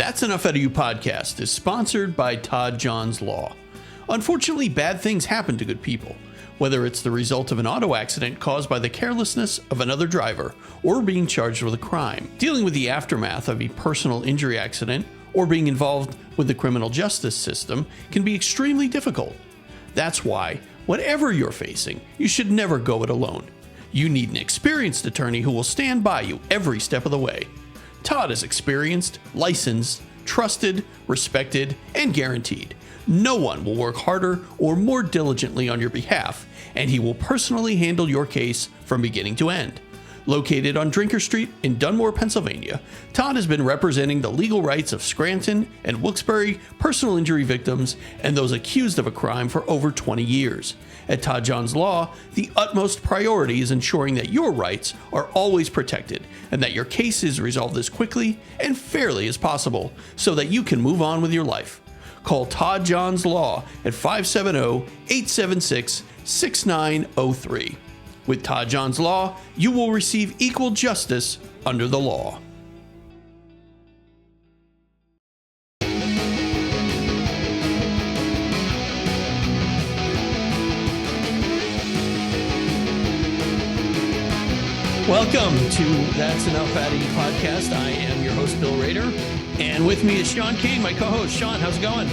That's Enough Out of You podcast is sponsored by Todd John's Law. Unfortunately, bad things happen to good people, whether it's the result of an auto accident caused by the carelessness of another driver or being charged with a crime. Dealing with the aftermath of a personal injury accident or being involved with the criminal justice system can be extremely difficult. That's why, whatever you're facing, you should never go it alone. You need an experienced attorney who will stand by you every step of the way. Todd is experienced, licensed, trusted, respected, and guaranteed. No one will work harder or more diligently on your behalf, and he will personally handle your case from beginning to end. Located on Drinker Street in Dunmore, Pennsylvania, Todd has been representing the legal rights of Scranton and Wilkes-Barre personal injury victims and those accused of a crime for over 20 years. At Todd John's Law, the utmost priority is ensuring that your rights are always protected and that your case is resolved as quickly and fairly as possible so that you can move on with your life. Call Todd John's Law at 570-876-6903. With Todd John's Law, you will receive equal justice under the law. Welcome to That's Enough Out of You podcast. I am your host, Bill Rader, and with me is Sean Kane, my co-host. Sean, how's it going?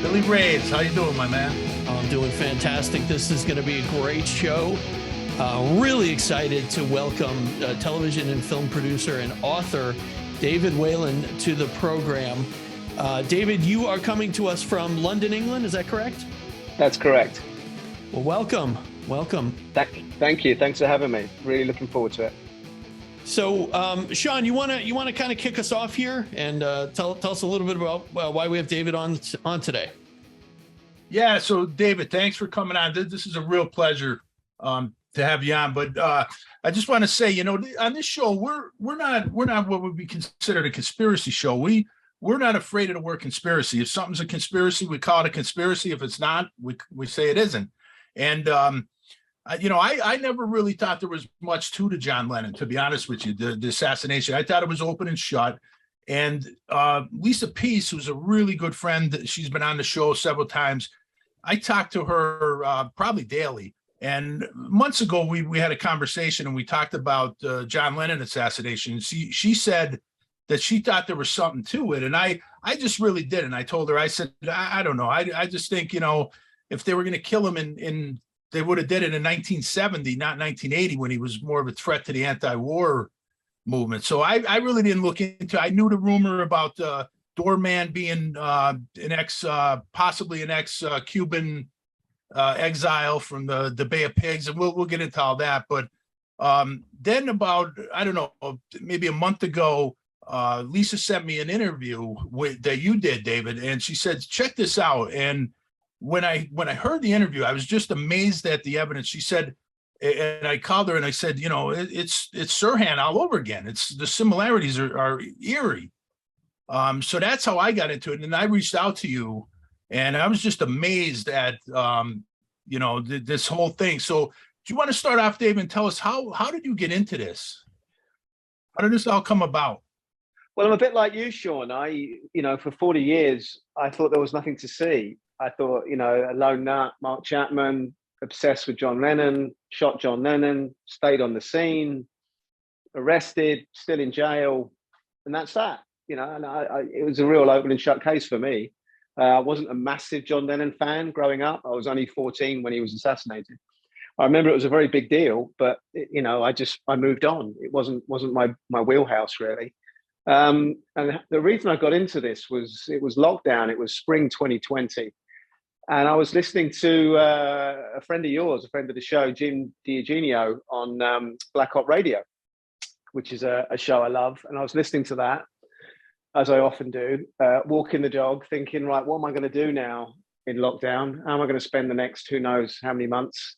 Billy Reyes, how you doing, my man? I'm doing fantastic. This is going to be a great show. Really excited to welcome television and film producer and author David Whelan to the program. David, you are coming to us from London, England. Is that correct? That's correct. Well, welcome. Thank you. Thanks for having me. Really looking forward to it. So, Sean, you want to kind of kick us off here and tell us a little bit about why we have David on today. Yeah. So, David, thanks for coming on. This is a real pleasure to have you on. But I just want to say, on this show, we're not what would be considered a conspiracy show. We're not afraid of the word conspiracy. If something's a conspiracy, we call it a conspiracy. If it's not, we say it isn't. And I never really thought there was much to John Lennon, to be honest with you, the assassination. I thought it was open and shut. And Lisa Peace, who's a really good friend, she's been on the show several times. I talked to her probably daily. And months ago, we had a conversation and we talked about John Lennon assassination. She said that she thought there was something to it. And I just really didn't. I told her, I said, I don't know. I just think, if they were going to kill him they would have did it in 1970, not 1980, when he was more of a threat to the anti-war movement. So I really didn't look into. I knew the rumor about Doorman being possibly an ex-Cuban exile from the Bay of Pigs, and we'll get into all that. But then about, I don't know, maybe a month ago, Lisa sent me an interview that you did, David, and she said, check this out. And when I heard the interview, I was just amazed at the evidence. She said, and I called her and I said, it's Sirhan all over again. It's the similarities are eerie. So that's how I got into it. And I reached out to you and I was just amazed at, this whole thing. So do you want to start off, Dave, and tell us how did you get into this? How did this all come about? Well, I'm a bit like you, Sean. For 40 years, I thought there was nothing to see. I thought, a lone nut, Mark Chapman, obsessed with John Lennon, shot John Lennon, stayed on the scene, arrested, still in jail. And that's that, and it was a real open and shut case for me. I wasn't a massive John Lennon fan growing up. I was only 14 when he was assassinated. I remember it was a very big deal, but I moved on. It wasn't my wheelhouse really. And the reason I got into this was it was lockdown. It was spring 2020. And I was listening to a friend of yours, a friend of the show, Jim D'Eugenio, on Black Op Radio, which is a show I love. And I was listening to that, as I often do, walking the dog, thinking, right, what am I going to do now in lockdown? How am I going to spend the next who knows how many months?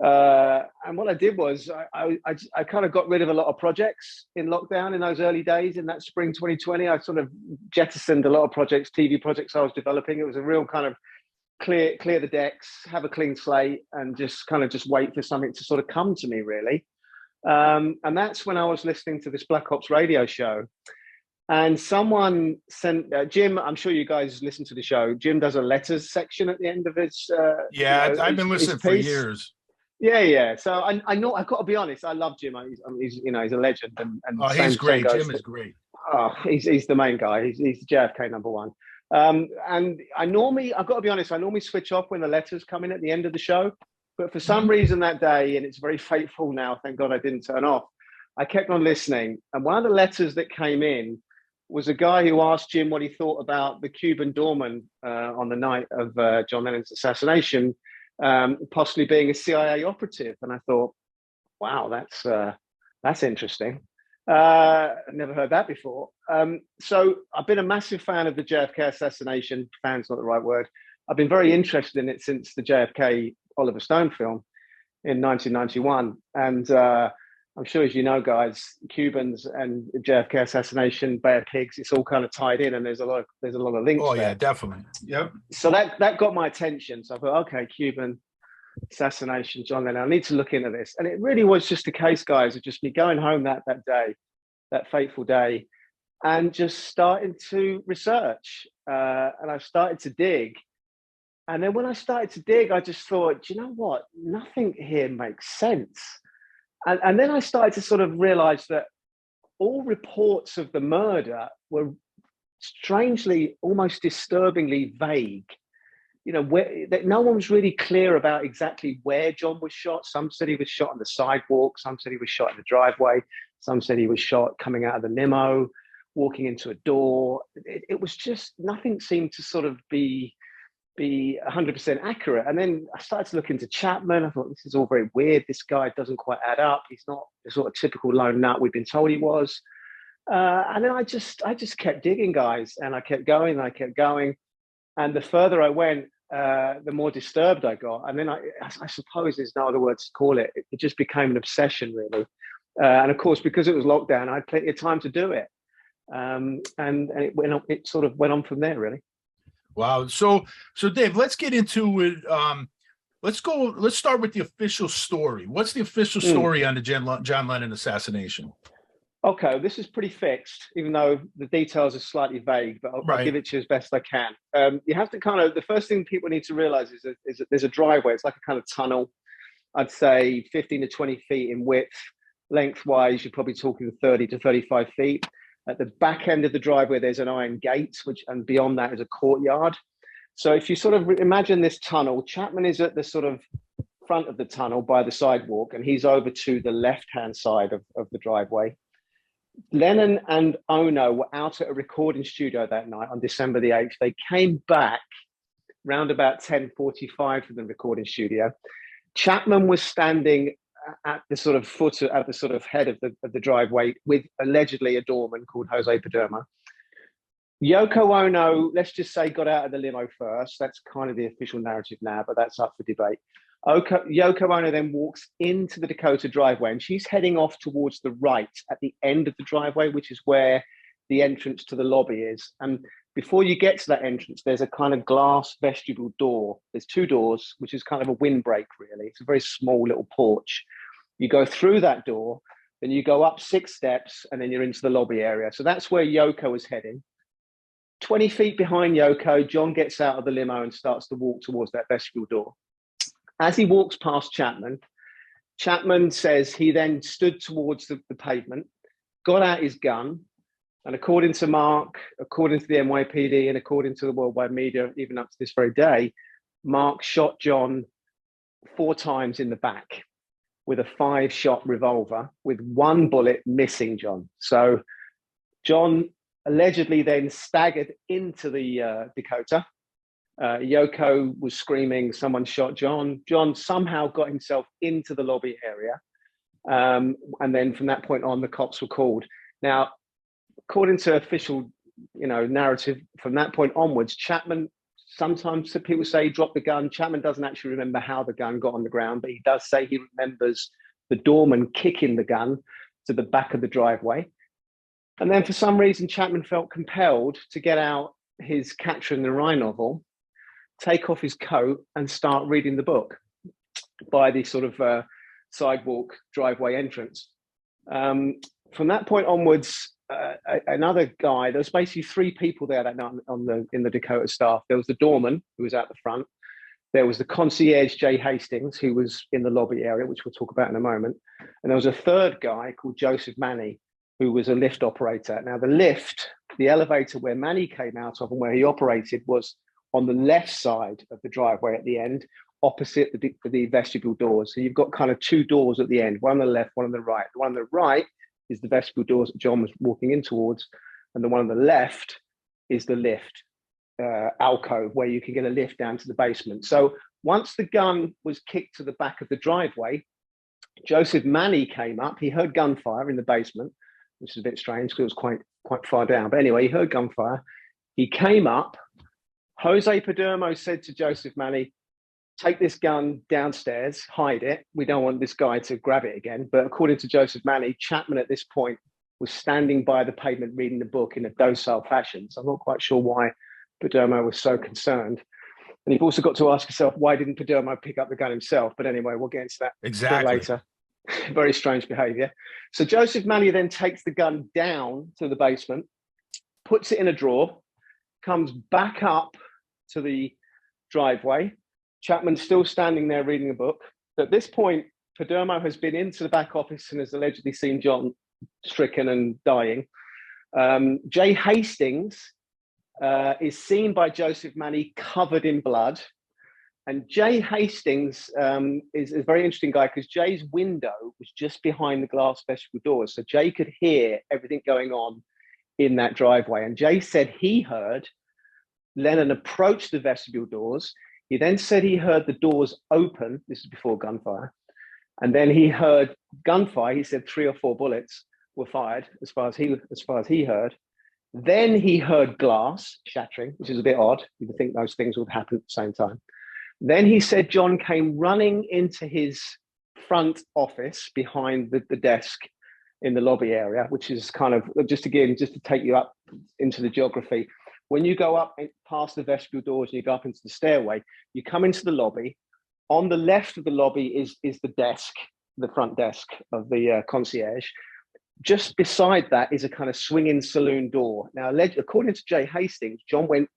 And what I did was I kind of got rid of a lot of projects in lockdown in those early days. In that spring 2020, I sort of jettisoned a lot of projects, TV projects I was developing. It was a real kind of clear the decks, have a clean slate, and just wait for something to sort of come to me, really. And that's when I was listening to this Black Ops radio show. And someone sent Jim. I'm sure you guys listen to the show. Jim does a letters section at the end of his. Yeah, I've been his listening for piece. years. Yeah, yeah. So I know I've got to be honest. I love Jim. He's he's a legend, and Oh, same he's great. goes. Jim is great. Oh, he's the main guy. He's JFK number one. And I've got to be honest. I normally switch off when the letters come in at the end of the show, but for some reason that day, and it's very fateful now. Thank God I didn't turn off. I kept on listening, and one of the letters that came in was a guy who asked Jim what he thought about the Cuban doorman on the night of John Lennon's assassination, possibly being a CIA operative. And I thought, wow, that's interesting. I never heard that before. So I've been a massive fan of the JFK assassination. Fan's not the right word. I've been very interested in it since the JFK Oliver Stone film in 1991. And I'm sure, as you know, guys, Cubans and JFK assassination, Bay of Pigs, it's all kind of tied in, and there's a lot of links. Oh, there. Yeah, definitely. Yep. So that got my attention. So I thought, okay, Cuban assassination, John Lennon. I need to look into this. And it really was just a case, guys, of just me going home that day, that fateful day, and just starting to research. And I started to dig. And then when I started to dig, I just thought, you know what? Nothing here makes sense. And then I started to sort of realize that all reports of the murder were strangely, almost disturbingly vague. That no one was really clear about exactly where John was shot. Some said he was shot on the sidewalk. Some said he was shot in the driveway. Some said he was shot coming out of the limo, walking into a door. It was just, nothing seemed to sort of be 100% accurate. And then I started to look into Chapman. I thought, this is all very weird. This guy doesn't quite add up. He's not the sort of typical lone nut we've been told he was. And then I just kept digging, guys, and I kept going and I kept going. And the further I went, the more disturbed I got. And then I suppose there's no other words to call it. It just became an obsession, really. And of course, because it was lockdown, I had plenty of time to do it. And it sort of went on from there, really. Wow. So Dave, let's get into it. Let's start with the official story. What's the official story on the John Lennon assassination? Okay, this is pretty fixed, even though the details are slightly vague, but I'll give it to you as best I can. You have to the first thing people need to realize is that there's a driveway. It's like a kind of tunnel, I'd say 15 to 20 feet in width. Lengthwise, you're probably talking 30 to 35 feet. At the back end of the driveway, there's an iron gate, and beyond that is a courtyard. So if you sort of imagine this tunnel, Chapman is at the sort of front of the tunnel by the sidewalk, and he's over to the left-hand side of the driveway. Lennon and Ono were out at a recording studio that night on December the 8th. They came back round about 10:45 from the recording studio. Chapman was standing at the sort of at the sort of head of the driveway with allegedly a doorman called Jose Padermo. Yoko Ono, let's just say, got out of the limo first. That's kind of the official narrative now, but that's up for debate. Yoko Ono then walks into the Dakota driveway, and she's heading off towards the right at the end of the driveway, which is where the entrance to the lobby is. And before you get to that entrance, there's a kind of glass vestibule door. There's two doors, which is kind of a windbreak, really. It's a very small little porch. You go through that door, then you go up 6 steps, and then you're into the lobby area. So that's where Yoko is heading. 20 feet behind Yoko, John gets out of the limo and starts to walk towards that vestibule door. As he walks past Chapman, Chapman says he then stood towards the pavement, got out his gun, and according to Mark, according to the NYPD, and according to the worldwide media, even up to this very day, Mark shot John 4 times in the back with a 5-shot revolver, with 1 bullet missing John. So John allegedly then staggered into the Dakota. Yoko was screaming, "Someone shot John." John somehow got himself into the lobby area. And then from that point on, the cops were called. Now, according to official, narrative, from that point onwards, Chapman, sometimes people say he dropped the gun. Chapman doesn't actually remember how the gun got on the ground, but he does say he remembers the doorman kicking the gun to the back of the driveway. And then for some reason, Chapman felt compelled to get out his Catcher in the Rye novel, take off his coat, and start reading the book by the sort of sidewalk driveway entrance. from that point onwards, another guy, there was basically three people there that night in the Dakota staff. There was the doorman, who was out the front. There was the concierge, Jay Hastings, who was in the lobby area, which we'll talk about in a moment. And there was a third guy called Joseph Manny, who was a lift operator. Now, the elevator where Manny came out of and where he operated was on the left side of the driveway at the end, opposite the vestibule doors. So you've got kind of two doors at the end, one on the left, one on the right. The one on the right is the vestibule doors that John was walking in towards, and the one on the left is the lift alcove where you can get a lift down to the basement. So once the gun was kicked to the back of the driveway, Joseph Manny came up. He heard gunfire in the basement, which is a bit strange because it was quite far down. But anyway, he heard gunfire. He came up. Jose Padermo said to Joseph Manny, take this gun downstairs, hide it. We don't want this guy to grab it again. But according to Joseph Manny, Chapman at this point was standing by the pavement reading the book in a docile fashion. So I'm not quite sure why Padermo was so concerned. And you've also got to ask yourself, why didn't Padermo pick up the gun himself? But anyway, we'll get into that exactly later. Very strange behavior. So Joseph Manny then takes the gun down to the basement, puts it in a drawer, comes back up to the driveway. Chapman's still standing there reading a book. At this point, Padermo has been into the back office and has allegedly seen John stricken and dying. Jay Hastings is seen by Joseph Manny covered in blood. And Jay Hastings is a very interesting guy because Jay's window was just behind the glass vestibule doors. So Jay could hear everything going on in that driveway. And Jay said he heard Lennon approach the vestibule doors. He then said he heard the doors open. This is before gunfire. And then he heard gunfire. He said 3 or 4 bullets were fired as far as he heard. Then he heard glass shattering, which is a bit odd. You would think those things would happen at the same time. Then he said John came running into his front office behind the desk in the lobby area, which is kind of, just to take you up into the geography. When you go up past the vestibule doors and you go up into the stairway, you come into the lobby. On the left of the lobby is the desk, the front desk of the concierge. Just beside that is a kind of swinging saloon door. Now, according to Jay Hastings, John went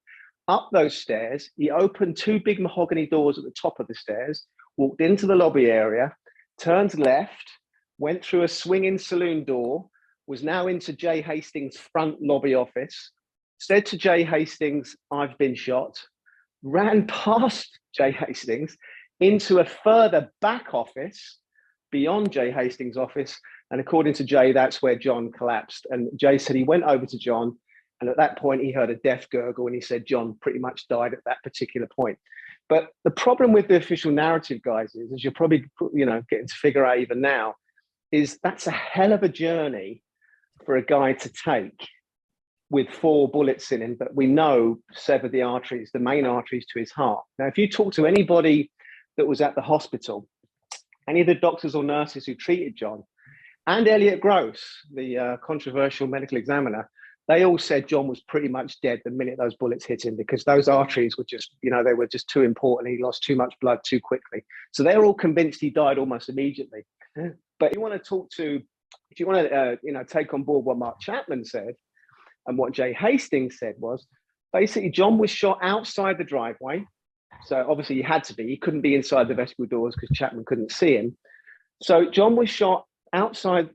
up those stairs. He opened 2 big mahogany doors at the top of the stairs, walked into the lobby area, turned left, went through a swinging saloon door, was now into Jay Hastings' front lobby office, said to Jay Hastings, I've been shot, ran past Jay Hastings into a further back office beyond Jay Hastings' office. And according to Jay, that's where John collapsed. And Jay said he went over to John, and at that point he heard a death gurgle, and he said John pretty much died at that particular point. But the problem with the official narrative, guys, is, as you're probably getting to figure out even now, is that's a hell of a journey for a guy to take with 4 bullets in him that we know severed the arteries, the main arteries to his heart. Now, if you talk to anybody that was at the hospital, any of the doctors or nurses who treated John, and Elliot Gross, the controversial medical examiner, they all said John was pretty much dead the minute those bullets hit him, because those arteries were just, they were just too important. He lost too much blood too quickly. So they're all convinced he died almost immediately. But if you want to take on board what Mark Chapman said and what Jay Hastings said, was basically John was shot outside the driveway. So obviously he had to be. He couldn't be inside the vestibule doors because Chapman couldn't see him. So John was shot outside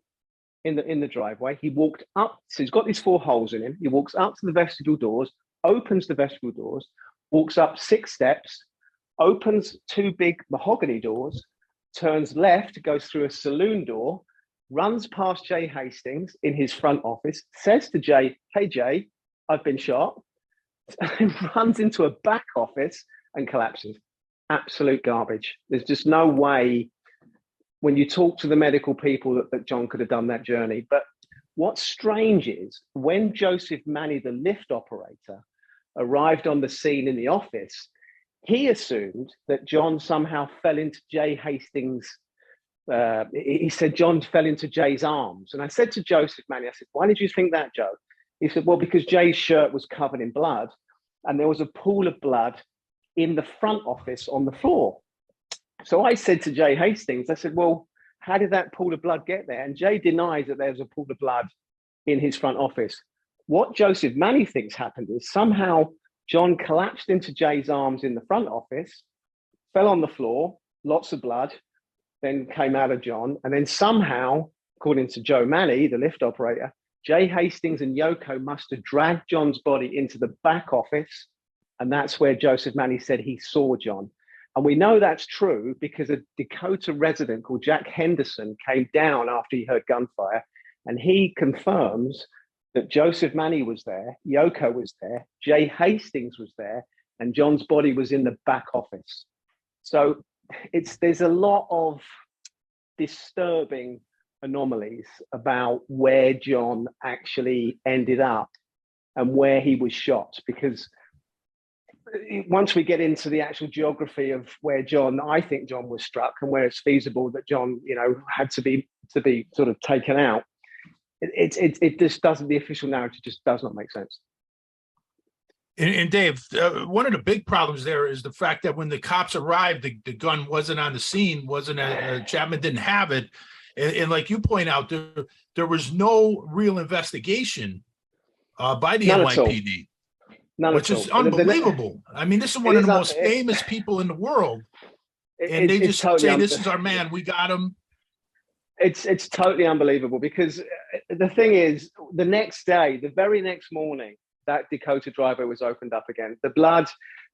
in the driveway. He walked up, so he's got these 4 holes in him. He walks up to the vestibule doors, opens the vestibule doors, walks up 6 steps, opens 2 big mahogany doors, turns left, goes through a saloon door, runs past Jay Hastings in his front office, says to Jay, hey Jay, I've been shot, and runs into a back office and collapses. Absolute garbage. There's just no way, when you talk to the medical people, that John could have done that journey. But what's strange is when Joseph Manny, the lift operator, arrived on the scene in the office, he assumed that John somehow fell into Jay Hastings. He said John fell into Jay's arms. And I said to Joseph Manny, I said, why did you think that, Joe? He said, well, because Jay's shirt was covered in blood and there was a pool of blood in the front office on the floor. So I said to Jay Hastings, I said, well, How did that pool of blood get there? And Jay denies that there's a pool of blood in his front office. What Joseph Manny thinks happened is somehow John collapsed into Jay's arms in the front office, fell on the floor, lots of blood, then came out of John. And then somehow, according to Joe Manny, the lift operator, Jay Hastings and Yoko must have dragged John's body into the back office. And that's where Joseph Manny said he saw John. And we know that's true because a Dakota resident called Jack Henderson came down after he heard gunfire, and he confirms that Joseph Manny was there, Yoko was there, Jay Hastings was there, and John's body was in the back office. So there's a lot of disturbing anomalies about where John actually ended up and where he was shot, because once we get into the actual geography of where I think John was struck and where it's feasible that John, had to be sort of taken out, it just doesn't, the official narrative just does not make sense. And Dave, one of the big problems there is the fact that when the cops arrived, the gun wasn't on the scene, Chapman didn't have it. And like you point out, there was no real investigation by the NYPD, which is unbelievable. I mean, this is one of the most famous people in the world. And they just say, this is our man, we got him. It's totally unbelievable, because the thing is, the next day, the very next morning, that Dakota driveway was opened up again. The blood,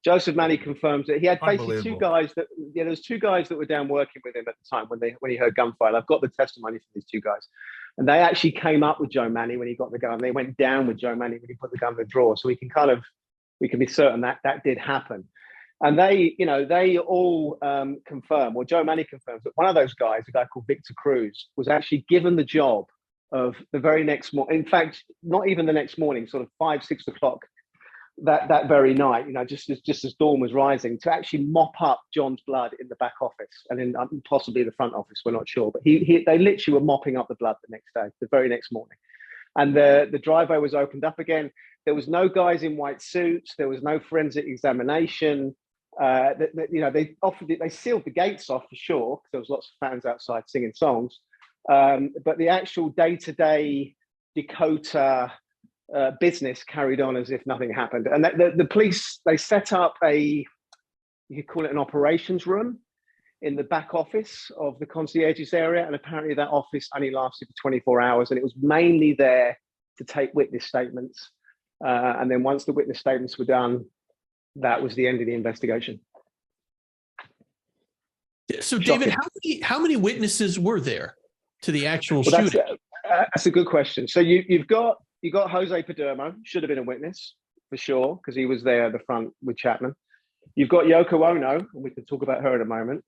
Joseph Manny confirms that he had basically two guys that, there's two guys that were down working with him at the time when he heard gunfire. I've got the testimony from these two guys. And they actually came up with Joe Manny when he got the gun. They went down with Joe Manny when he put the gun in the drawer. So we can be certain that that did happen. And they all confirm, or Joe Manny confirms, that one of those guys, a guy called Victor Cruz, was actually given the job of the very next morning. In fact, not even the next morning, sort of 5, 6 o'clock that very night, just as dawn was rising, to actually mop up John's blood in the back office and in possibly the front office. We're not sure, but they literally were mopping up the blood the next day, the very next morning. And the driveway was opened up again. There was no guys in white suits. There was no forensic examination. They sealed the gates off for sure, because there was lots of fans outside singing songs. But the actual day-to-day Dakota business carried on as if nothing happened. And the police, they set up you could call it an operations room in the back office of the concierge's area. And apparently that office only lasted for 24 hours. And it was mainly there to take witness statements. And then once the witness statements were done, that was the end of the investigation. So, David, how many witnesses were there to the actual shooting? That's a good question. So you got Jose Padermo, should have been a witness for sure, because he was there at the front with Chapman. You've got Yoko Ono, and we can talk about her in a moment.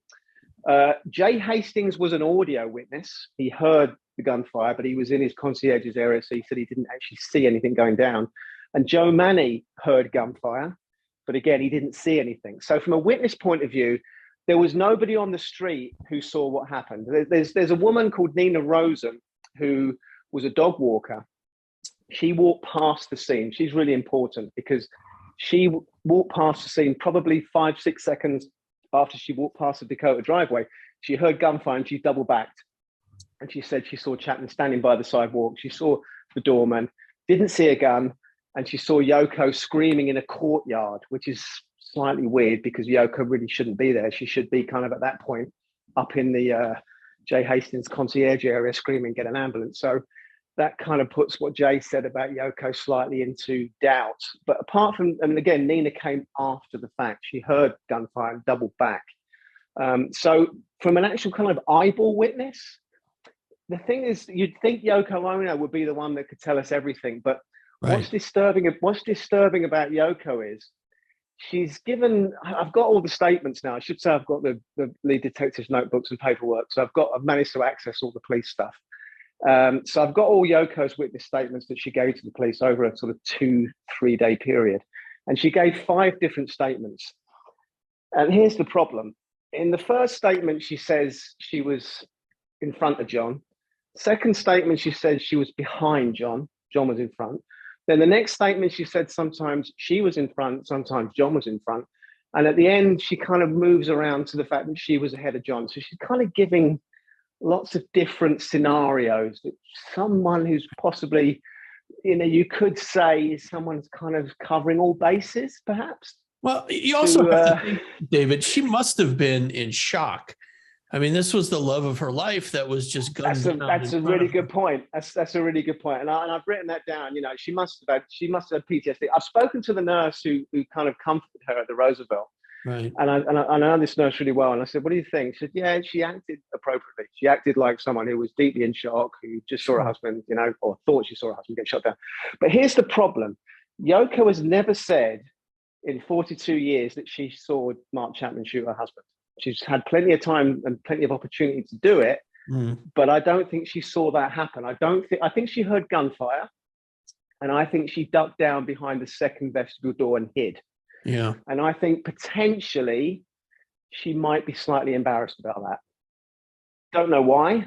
Jay Hastings was an audio witness. He heard the gunfire, but he was in his concierge's area, so he said he didn't actually see anything going down. And Joe Manny heard gunfire, but again, he didn't see anything. So from a witness point of view, there was nobody on the street who saw what happened. There's a woman called Nina Rosen who was a dog walker. She walked past the scene. She's really important because she walked past the scene probably 5, 6 seconds after she walked past the Dakota driveway. She heard gunfire and she double backed. And she said she saw Chapman standing by the sidewalk. She saw the doorman, didn't see a gun. And she saw Yoko screaming in a courtyard, which is slightly weird because Yoko really shouldn't be there. She should be kind of at that point up in the Jay Hastings concierge area screaming, get an ambulance. So that kind of puts what Jay said about Yoko slightly into doubt. But apart from, and again, Nina came after the fact. She heard gunfire and doubled back. So from an actual kind of eyeball witness, the thing is, you'd think Yoko Ono would be the one that could tell us everything. But right. What's disturbing about Yoko is she's given, I've got all the statements now. I should say I've got the lead detective's notebooks and paperwork. So I've managed to access all the police stuff. So I've got all Yoko's witness statements that she gave to the police over a sort of 2-3 day period. And she gave 5 different statements. And here's the problem. In the first statement, she says she was in front of John. Second statement, she said she was behind John. John was in front. Then the next statement, she said sometimes she was in front, sometimes John was in front. And at the end, she kind of moves around to the fact that she was ahead of John. So she's kind of giving lots of different scenarios that someone who's possibly, you could say is someone's kind of covering all bases, perhaps. Well, you also have to think, David, she must have been in shock. I mean, this was the love of her life that was just gunned down. That's a really good point. That's a really good point. And I've written that down. She must have had PTSD. I've spoken to the nurse who kind of comforted her at the Roosevelt. Right. And I know this nurse really well. And I said, what do you think? She said, yeah, she acted appropriately. She acted like someone who was deeply in shock, who just saw her husband, or thought she saw her husband get shot down. But here's the problem. Yoko has never said in 42 years that she saw Mark Chapman shoot her husband. She's had plenty of time and plenty of opportunity to do it, but I don't think she saw that happen. I think she heard gunfire, and I think she ducked down behind the second vestibule door and hid. Yeah. And I think potentially she might be slightly embarrassed about that. Don't know why.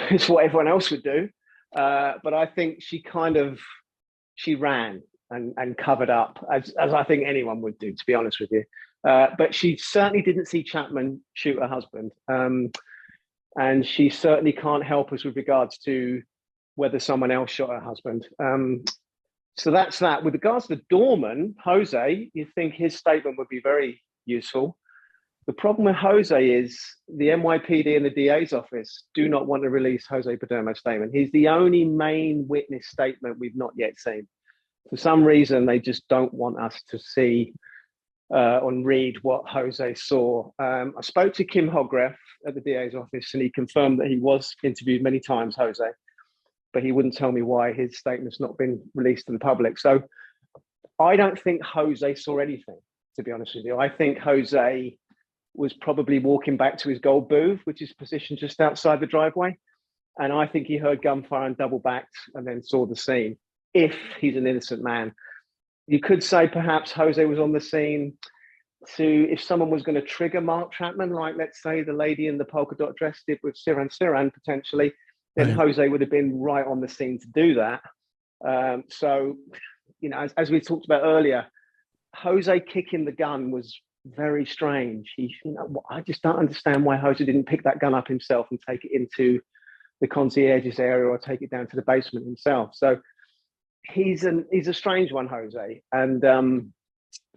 It's what everyone else would do. But I think she ran and covered up, as I think anyone would do, to be honest with you. But she certainly didn't see Chapman shoot her husband. And she certainly can't help us with regards to whether someone else shot her husband. So that's that. With regards to the doorman, Jose, you think his statement would be very useful. The problem with Jose is the NYPD and the DA's office do not want to release Jose Padermo's statement. He's the only main witness statement we've not yet seen. For some reason, they just don't want us to see and read what Jose saw. I spoke to Kim Hogref at the DA's office, and he confirmed that he was interviewed many times, Jose, but he wouldn't tell me why his statement's not been released to the public. So I don't think Jose saw anything, to be honest with you. I think Jose was probably walking back to his gold booth, which is positioned just outside the driveway. And I think he heard gunfire and double backed and then saw the scene, if he's an innocent man. You could say perhaps Jose was on the scene if someone was going to trigger Mark Chapman, like let's say the lady in the polka dot dress did with Siran potentially, then Jose would have been right on the scene to do that. So, as we talked about earlier, Jose kicking the gun was very strange. I just don't understand why Jose didn't pick that gun up himself and take it into the concierge's area or take it down to the basement himself. So he's a strange one, Jose. And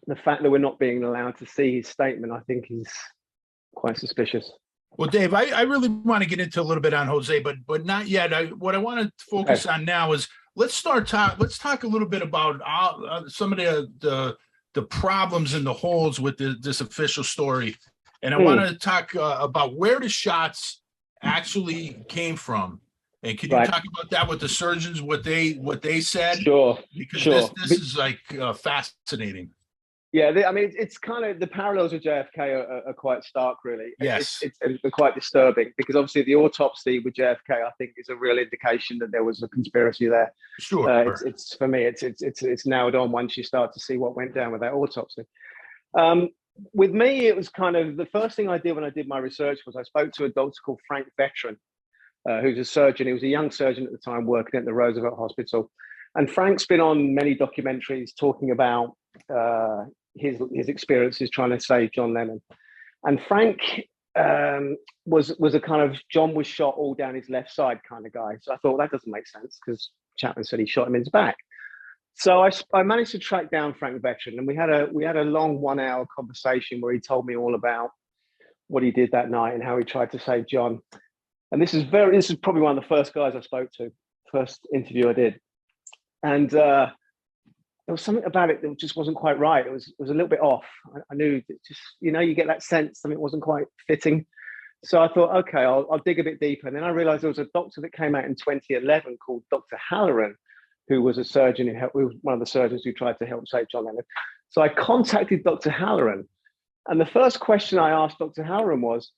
the fact that we're not being allowed to see his statement, I think, is quite suspicious. Well, Dave, I really want to get into a little bit on Jose, but not yet. What I want to focus on now is let's talk a little bit about some of the problems and the holes with this official story, and I want to talk about where the shots actually came from. And can you talk about that with the surgeons, what they said? Sure. Because this is like fascinating. Yeah, it's kind of the parallels with JFK are quite stark, really. Yes, it's quite disturbing because obviously the autopsy with JFK, I think, is a real indication that there was a conspiracy there. Sure, it's for me, it's nailed on once you start to see what went down with that autopsy. With me, it was kind of the first thing I did when I did my research was I spoke to a doctor called Frank Veteran, who's a surgeon. He was a young surgeon at the time working at the Roosevelt Hospital, and Frank's been on many documentaries talking about his experiences trying to save John Lennon. And Frank was a kind of John was shot all down his left side kind of guy. So I thought that doesn't make sense because Chapman said he shot him in his back. So I managed to track down Frank Veteran, and we had a long 1 hour conversation where he told me all about what he did that night and how he tried to save John. And this is probably one of the first guys I spoke to, first interview I did. And there was something about it that just wasn't quite right. It was a little bit off. I knew that just, you get that sense something wasn't quite fitting. So I thought, okay, I'll dig a bit deeper. And then I realized there was a doctor that came out in 2011 called Dr. Halloran, who was a surgeon who was one of the surgeons who tried to help save John Lennon. So I contacted Dr. Halloran. And the first question I asked Dr. Halloran was,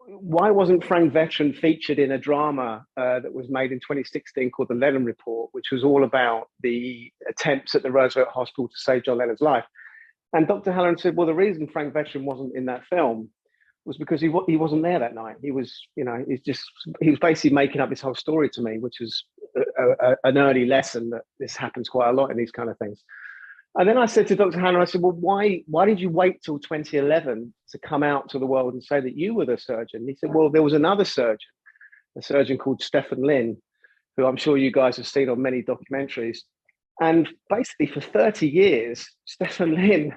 why wasn't Frank Veteran featured in a drama that was made in 2016 called The Lennon Report, which was all about the attempts at the Roosevelt Hospital to save John Lennon's life? And Dr. Halloran said, well, the reason Frank Veteran wasn't in that film was because he wasn't there that night. He was, he was basically making up this whole story to me, which was an early lesson that this happens quite a lot in these kind of things. And then I said to Dr. Hanna, I said, well, why did you wait till 2011 to come out to the world and say that you were the surgeon? And he said, well, there was another surgeon a surgeon called Stephen Lynn, who I'm sure you guys have seen on many documentaries. And basically for 30 years, Stephen Lynn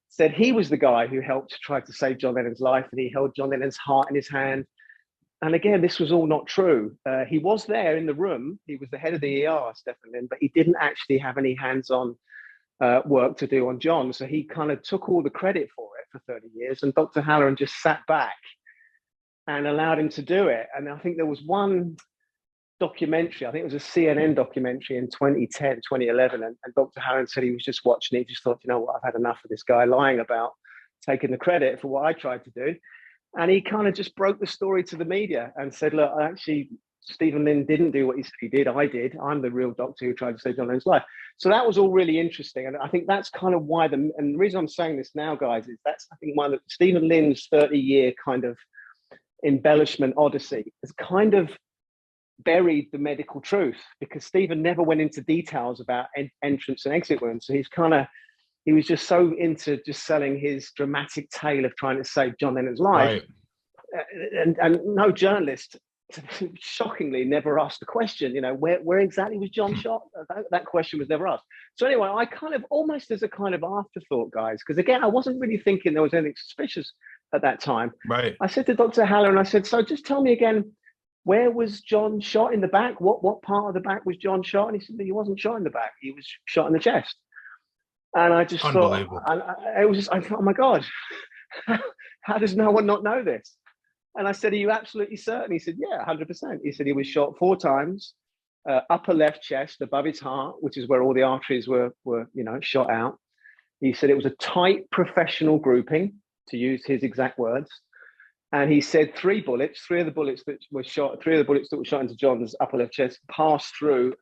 said he was the guy who helped try to save John Lennon's life, and he held John Lennon's heart in his hand. And again, this was all not true. He was there in the room. He was the head of the ER, Stephen Lynn, but he didn't actually have any hands-on work to do on John. So he kind of took all the credit for it for 30 years. And Dr. Halloran just sat back and allowed him to do it. And I think there was one documentary, I think it was a CNN documentary in 2010, 2011. And Dr. Halloran said he was just watching it. He just thought, you know what, I've had enough of this guy lying about taking the credit for what I tried to do. And he kind of just broke the story to the media and said, look, actually, Stephen Lynn didn't do what he said he did. I did. I'm the real doctor who tried to save John Lennon's life. So that was all really interesting. And I think that's kind of why and the reason I'm saying this now, guys, is that's, I think, one of Stephen Lynn's 30-year kind of embellishment odyssey has kind of buried the medical truth, because Stephen never went into details about entrance and exit wounds. So he was just so into just selling his dramatic tale of trying to save John Lennon's life. Right. And no journalist, shockingly, never asked the question, you know, where exactly was John shot? That question was never asked. So anyway, I kind of almost as a kind of afterthought, guys, because again, I wasn't really thinking there was anything suspicious at that time. Right. I said to Dr. Halloran, I said, so just tell me again, where was John shot in the back? What part of the back was John shot? And he said, he wasn't shot in the back. He was shot in the chest. And I just thought, it was just, I thought, oh my God, how does no one not know this? And I said, are you absolutely certain? He said, yeah, 100%. He said he was shot 4 times, upper left chest, above his heart, which is where all the arteries were, you know, shot out. He said it was a tight professional grouping, to use his exact words. And he said 3 bullets, 3 of the bullets that were shot into John's upper left chest passed through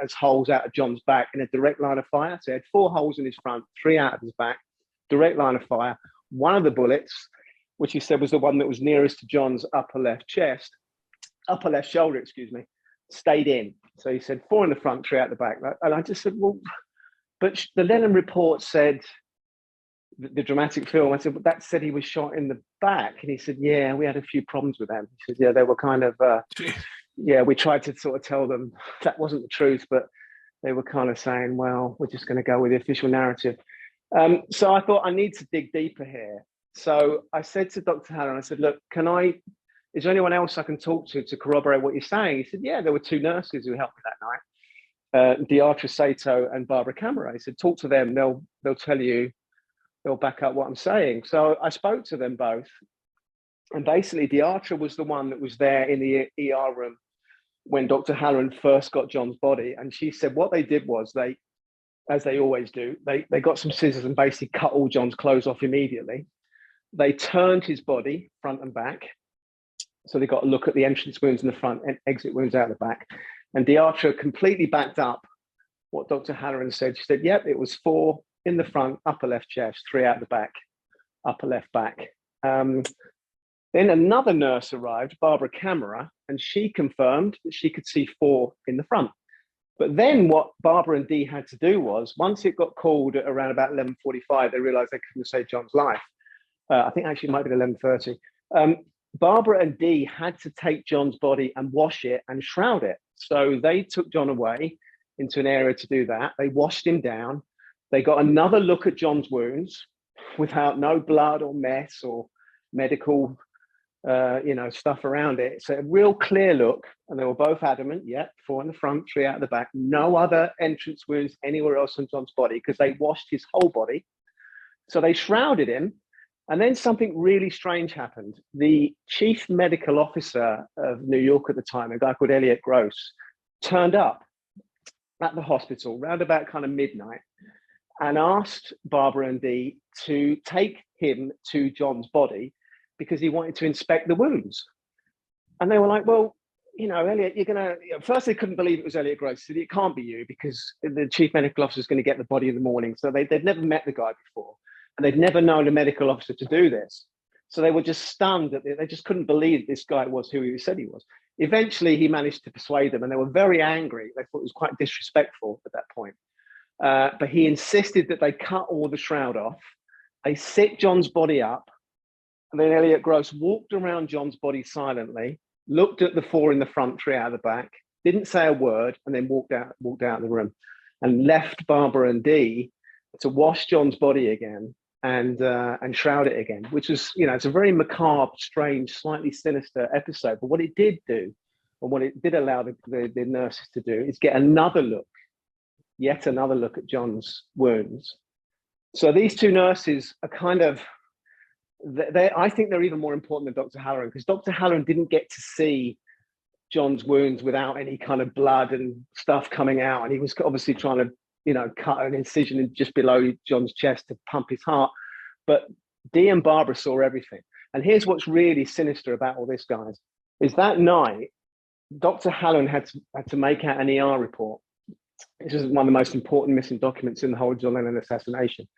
as holes out of John's back in a direct line of fire. So he had 4 holes in his front, 3 out of his back, direct line of fire. One of the bullets, which he said was the one that was nearest to John's upper left shoulder, excuse me, stayed in. So he said 4 in the front, 3 out the back. And I just said, well, but the Lennon report said, the dramatic film, I said, but that said he was shot in the back. And he said, yeah, we had a few problems with them. He said, yeah, they were kind of, yeah, we tried to sort of tell them that wasn't the truth, but they were kind of saying, well, we're just going to go with the official narrative. So I thought I need to dig deeper here. So I said to Dr. Halloran, I said, look, is there anyone else I can talk to corroborate what you're saying? He said, yeah, there were 2 nurses who helped me that night, Deatra Sato and Barbara Camera. He said, talk to them. They'll tell you, they'll back up what I'm saying. So I spoke to them both. And basically, Deatra was the one that was there in the ER room when Dr. Halloran first got John's body. And she said what they did was as they always do, they got some scissors and basically cut all John's clothes off immediately. They turned his body front and back. So they got a look at the entrance wounds in the front and exit wounds out the back. And Deatra completely backed up what Dr. Halloran said. She said, yep, it was 4 in the front, upper left chest, 3 out the back, upper left back. Then another nurse arrived, Barbara Camera, and she confirmed that she could see 4 in the front. But then what Barbara and Dee had to do was, once it got called at around about 11:45, they realized they couldn't save John's life. I think actually it might be 11:30. Barbara and Dee had to take John's body and wash it and shroud it. So they took John away into an area to do that. They washed him down. They got another look at John's wounds without no blood or mess or medical stuff around it. So a real clear look. And they were both adamant, 4 in the front, 3 out of the back. No other entrance wounds anywhere else on John's body because they washed his whole body. So they shrouded him. And then something really strange happened. The chief medical officer of New York at the time, a guy called Elliot Gross, turned up at the hospital round about kind of midnight and asked Barbara and Dee to take him to John's body because he wanted to inspect the wounds. And they were like, well, you know, Elliot, you're going to... First, they couldn't believe it was Elliot Gross. They said, it can't be you because the chief medical officer is going to get the body in the morning. So they'd never met the guy before. And they'd never known a medical officer to do this. So they were just stunned. They just couldn't believe this guy was who he said he was. Eventually, he managed to persuade them, and they were very angry. They thought it was quite disrespectful at that point. But he insisted that they cut all the shroud off. They sit John's body up, and then Elliot Gross walked around John's body silently, looked at the four in the front, three out of the back, didn't say a word, and then walked out of the room and left Barbara and Dee to wash John's body again and shroud it again, which was, it's a very macabre, strange, slightly sinister episode. But what it did do, and what it did allow the nurses to do, is get yet another look at John's wounds. So these two nurses are kind of, I think they're even more important than Dr. Halloran, because Dr. Halloran didn't get to see John's wounds without any kind of blood and stuff coming out. And he was obviously trying to, cut an incision just below John's chest to pump his heart. But Dee and Barbara saw everything. And here's what's really sinister about all this, guys, is that night, Dr. Halloran had to make out an ER report. This is one of the most important missing documents in the whole John Lennon assassination.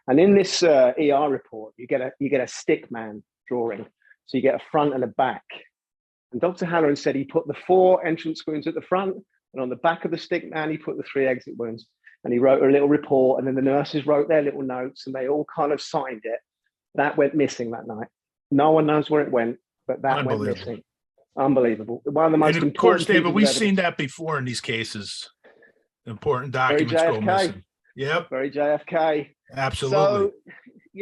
And in this ER report, you get a stick man drawing. So you get a front and a back. And Dr. Halloran said he put the 4 entrance wounds at the front, and on the back of the stick man, he put the 3 exit wounds. And he wrote a little report, and then the nurses wrote their little notes, and they all kind of signed it. That went missing that night. No one knows where it went, but that went missing. Unbelievable. One of the most important. Of course, David, we've seen that before in these cases. Important documents go missing. Yep. Very JFK. Absolutely.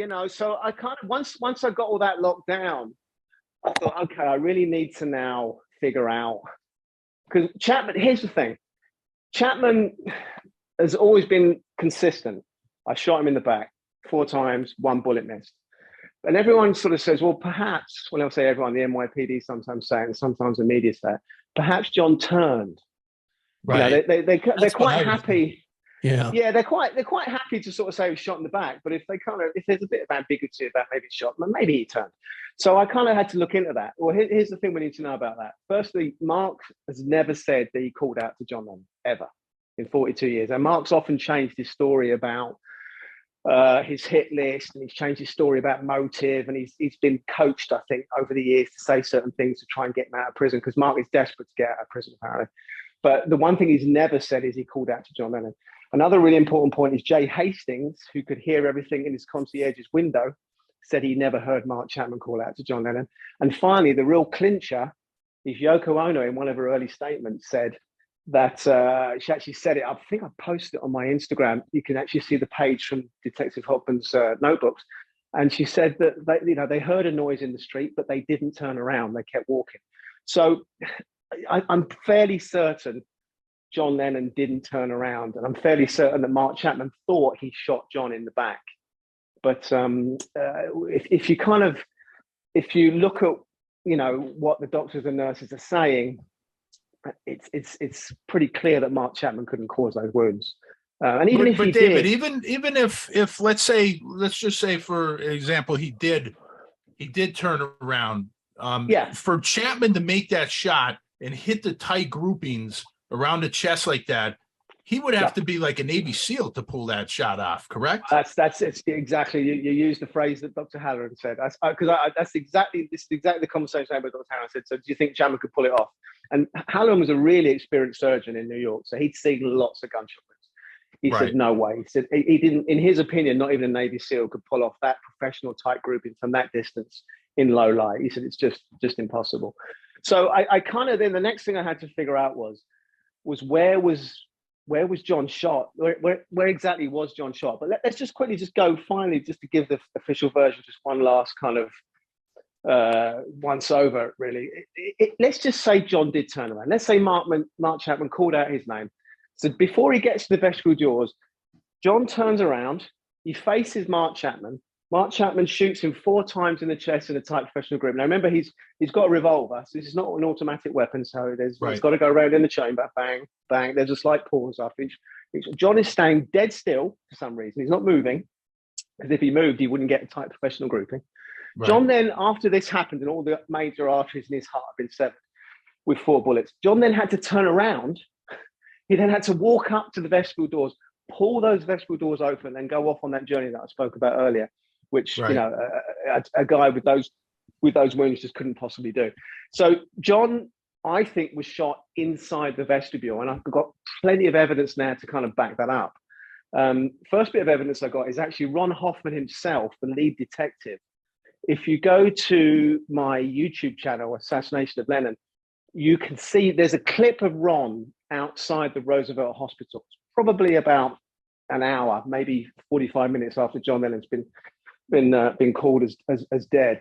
So, so I kind of, once I got all that locked down, I thought, okay, I really need to now figure out, because Chapman, here's the thing. Chapman has always been consistent. I shot him in the back 4 times, 1 bullet missed. And everyone sort of says, well, perhaps, I'll say everyone, the NYPD sometimes say it, and sometimes the media say it, perhaps John turned. Right. They're quite happy. Yeah, they're quite happy to sort of say he was shot in the back, but if there's a bit of ambiguity about maybe shot, maybe he turned. So I kind of had to look into that. Well, here's the thing we need to know about that. Firstly, Mark has never said that he called out to John Lennon, ever, in 42 years. And Mark's often changed his story about his hit list, and he's changed his story about motive, and he's been coached, I think, over the years to say certain things to try and get him out of prison, because Mark is desperate to get out of prison, apparently. But the one thing he's never said is he called out to John Lennon. Another really important point is Jay Hastings, who could hear everything in his concierge's window, said he never heard Mark Chapman call out to John Lennon. And finally, the real clincher is Yoko Ono, in one of her early statements, said that she actually said it. I think I posted it on my Instagram. You can actually see the page from Detective Hopman's notebooks. And she said that they heard a noise in the street, but they didn't turn around. They kept walking. So I'm fairly certain John Lennon didn't turn around, and I'm fairly certain that Mark Chapman thought he shot John in the back. But if you look at what the doctors and nurses are saying, it's pretty clear that Mark Chapman couldn't cause those wounds. And even if he David, did, even if let's just say for example he did turn around, for Chapman to make that shot and hit the tight groupings around the chest like that, he would have to be like a Navy SEAL to pull that shot off, correct? That's exactly. You used the phrase that Dr. Halloran said. This is exactly the conversation I had with Dr. Halloran. Said, so do you think Chapman could pull it off? And Halloran was a really experienced surgeon in New York, so he'd seen lots of gunshot wounds. He said no way. He said he didn't. In his opinion, not even a Navy SEAL could pull off that professional tight grouping from that distance in low light. He said it's just impossible. So I kind of, then the next thing I had to figure out was where was John shot? Where exactly was John shot? But let's just quickly go finally, just to give the official version just one last kind of once over, really. Let's just say John did turn around. Let's say Mark Chapman called out his name. So before he gets to the vestibule doors, John turns around, he faces Mark Chapman. Mark Chapman shoots him 4 times in the chest in a tight professional grip. Now, remember, he's got a revolver, so this is not an automatic weapon, so he's got to go around in the chamber, bang, bang. There's a slight pause after each. John is staying dead still for some reason. He's not moving, because if he moved, he wouldn't get a tight professional grouping. Right. John then, after this happened and all the major arteries in his heart have been severed with 4 bullets, John then had to turn around. He then had to walk up to the vestibule doors, pull those vestibule doors open, and go off on that journey that I spoke about earlier, which a guy with those wounds just couldn't possibly do. So John, I think, was shot inside the vestibule, and I've got plenty of evidence now to kind of back that up. First bit of evidence I got is actually Ron Hoffman himself, the lead detective. If you go to my YouTube channel, Assassination of Lennon, you can see there's a clip of Ron outside the Roosevelt Hospital, probably about an hour, maybe 45 minutes after John Lennon's been called as dead.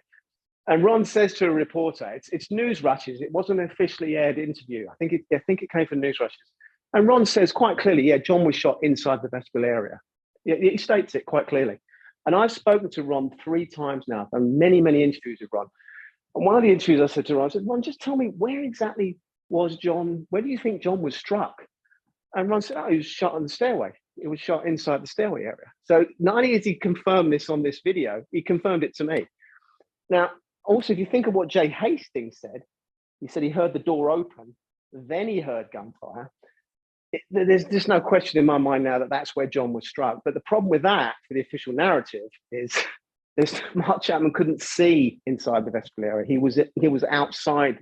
And Ron says to a reporter, it's news rushes. It wasn't an officially aired interview. I think it came from news rushes. And Ron says quite clearly, yeah, John was shot inside the vestibule area. He states it quite clearly. And I've spoken to Ron 3 times now, and many, many interviews with Ron. And one of the interviews I said to Ron, I said, Ron, just tell me, where exactly was John? Where do you think John was struck? And Ron said, oh, he was shot on the stairway. He was shot inside the stairway area. So not only did he confirm this on this video, he confirmed it to me. Now, also, if you think of what Jay Hastings said, he said he heard the door open, then he heard gunfire. There's just no question in my mind now that that's where John was struck. But the problem with that, for the official narrative, is Mark Chapman couldn't see inside the vestibule area. He was outside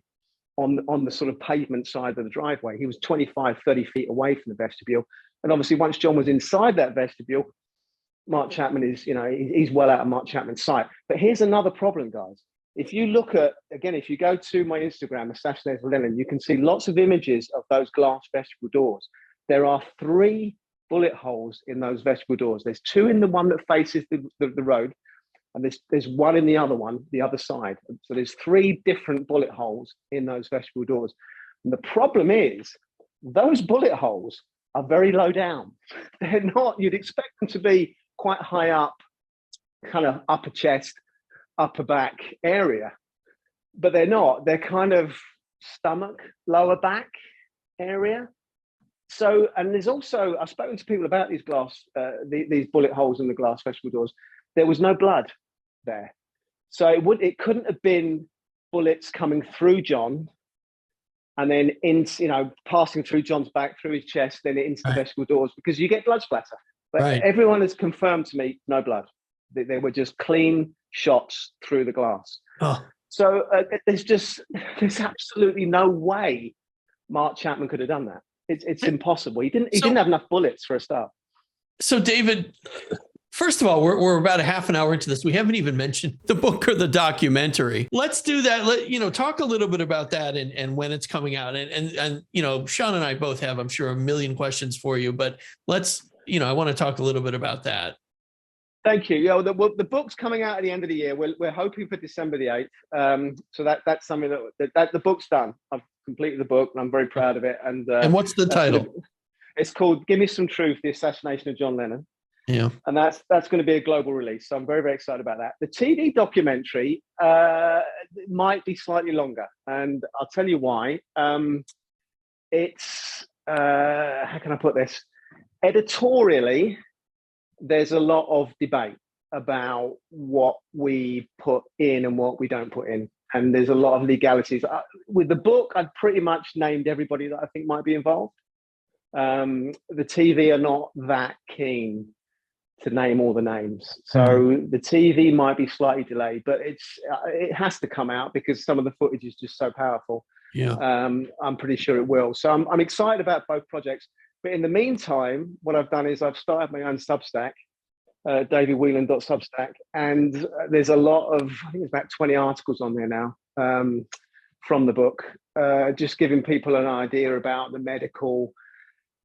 on the sort of pavement side of the driveway. He was 25, 30 feet away from the vestibule. And obviously, once John was inside that vestibule, Mark Chapman is, he's well out of Mark Chapman's sight. But here's another problem, guys. If you look at, again, if you go to my Instagram, Assassination Lennon, you can see lots of images of those glass vestibule doors. There are 3 bullet holes in those vestibule doors. There's 2 in the one that faces the road, and there's 1 in the other one, the other side. So there's 3 different bullet holes in those vestibule doors. And the problem is, those bullet holes are very low down. They're not, you'd expect them to be quite high up, kind of upper chest, upper back area, but they're not. They're kind of stomach, lower back area. So, and there's also, I've spoken to people about these these bullet holes in the glass vestibule doors. There was no blood there. So it couldn't have been bullets coming through John and then passing through John's back, through his chest, then into the vestibule doors, because you get blood splatter. But everyone has confirmed to me, no blood. They were just clean shots through the glass. Oh. So there's absolutely no way Mark Chapman could have done that. It's impossible. He didn't have enough bullets for a start. So David, first of all, we're about a half an hour into this. We haven't even mentioned the book or the documentary. Let's do that. Talk a little bit about that and when it's coming out. And Sean and I both have, I'm sure, a million questions for you, but let's, I want to talk a little bit about that. Thank you. The book's coming out at the end of the year. We're hoping for December the 8th. So that's something that the book's done. I've completed the book and I'm very proud of it. And what's the title? It's called Gimme Some Truth, The Assassination of John Lennon. Yeah. And that's going to be a global release. So I'm very, very excited about that. The TV documentary might be slightly longer. And I'll tell you why. It's, how can I put this? Editorially, there's a lot of debate about what we put in and what we don't put in. And there's a lot of legalities. With the book, I've pretty much named everybody that I think might be involved. The TV are not that keen to name all the names. So the TV might be slightly delayed, but it has to come out because some of the footage is just so powerful. Yeah. I'm pretty sure it will. So I'm excited about both projects. But in the meantime, what I've done is I've started my own Substack, davidwhelan.substack, and there's a lot of, I think it's about 20 articles on there now from the book, just giving people an idea about the medical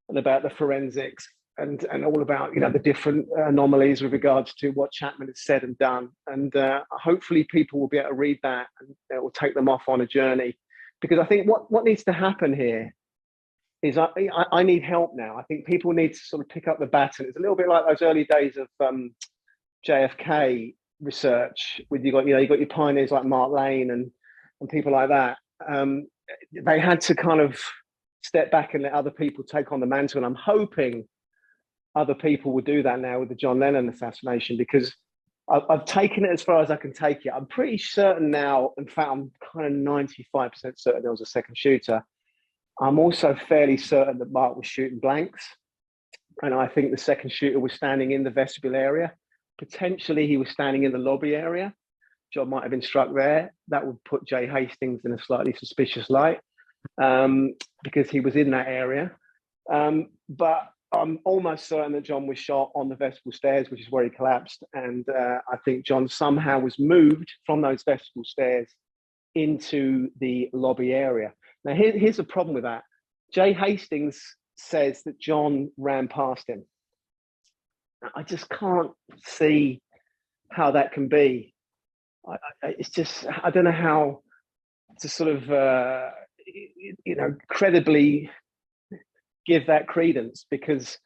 and about the forensics and all about, the different anomalies with regards to what Chapman has said and done. And hopefully people will be able to read that and it will take them off on a journey. Because I think what needs to happen here is I need help now. I think people need to sort of pick up the baton. It's a little bit like those early days of JFK research, with you got your pioneers like Mark Lane and people like that. They had to kind of step back and let other people take on the mantle. And I'm hoping other people will do that now with the John Lennon assassination, because I've taken it as far as I can take it. I'm pretty certain now, in fact, I'm kind of 95% certain there was a second shooter. I'm also fairly certain that Mark was shooting blanks. And I think the second shooter was standing in the vestibule area. Potentially he was standing in the lobby area. John might have been struck there. That would put Jay Hastings in a slightly suspicious light because he was in that area. But I'm almost certain that John was shot on the vestibule stairs, which is where he collapsed. And I think John somehow was moved from those vestibule stairs into the lobby area. Now, here's the problem with that. Jay Hastings says that John ran past him. I just can't see how that can be. It's just, I don't know how to sort of, credibly give that credence, because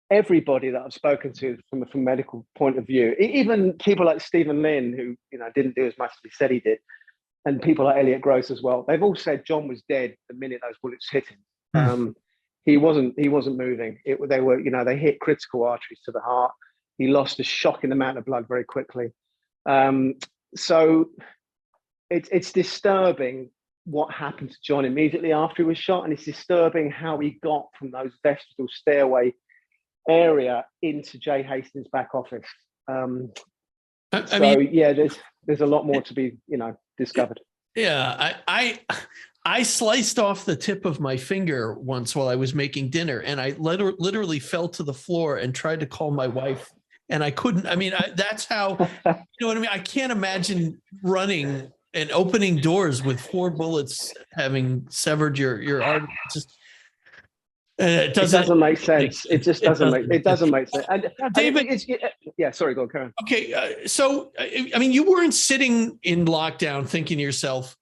everybody that I've spoken to from a medical point of view, even people like Stephen Lynn, who, didn't do as much as he said he did, and people like Elliot Gross as well, they've all said John was dead the minute those bullets hit him. He wasn't moving. They hit critical arteries to the heart. He lost a shocking amount of blood very quickly. So it's disturbing what happened to John immediately after he was shot, and it's disturbing how he got from those vestibule stairway area into Jay Hastings' back office. There's a lot more to be discovered. Yeah, I sliced off the tip of my finger once while I was making dinner, and I literally fell to the floor and tried to call my wife, and I couldn't. I mean, that's how, you know what I mean? I can't imagine running and opening doors with 4 bullets having severed your arm. It doesn't make sense. It just doesn't make sense. And David, sorry, go on, Karen. Okay, so I mean, you weren't sitting in lockdown thinking to yourself,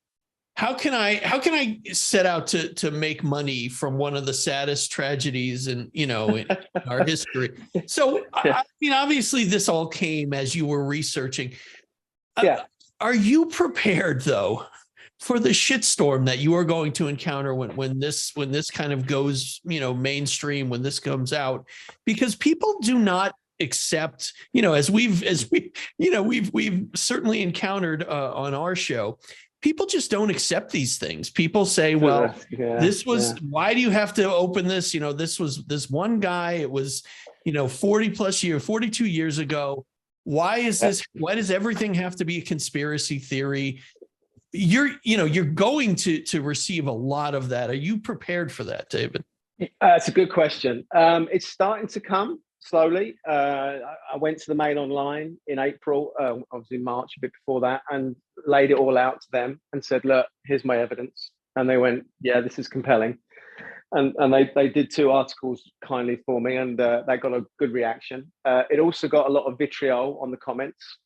how can I set out to make money from one of the saddest tragedies in our history? So I mean, obviously, this all came as you were researching. Are you prepared though for the shitstorm that you are going to encounter when this kind of goes mainstream, when this comes out? Because people do not accept, as we've certainly encountered on our show, people just don't accept these things. People say, well, why do you have to open this? This was this one guy, it was 42 years ago. Why is this? Why does everything have to be a conspiracy theory? You're going to receive a lot of that. Are you prepared for that, David? It's a good question. It's starting to come slowly. I went to the Mail Online in April, obviously March, a bit before that, and laid it all out to them and said, look, here's my evidence. And they went, yeah, this is compelling. And they did 2 articles kindly for me, and they got a good reaction. It also got a lot of vitriol on the comments.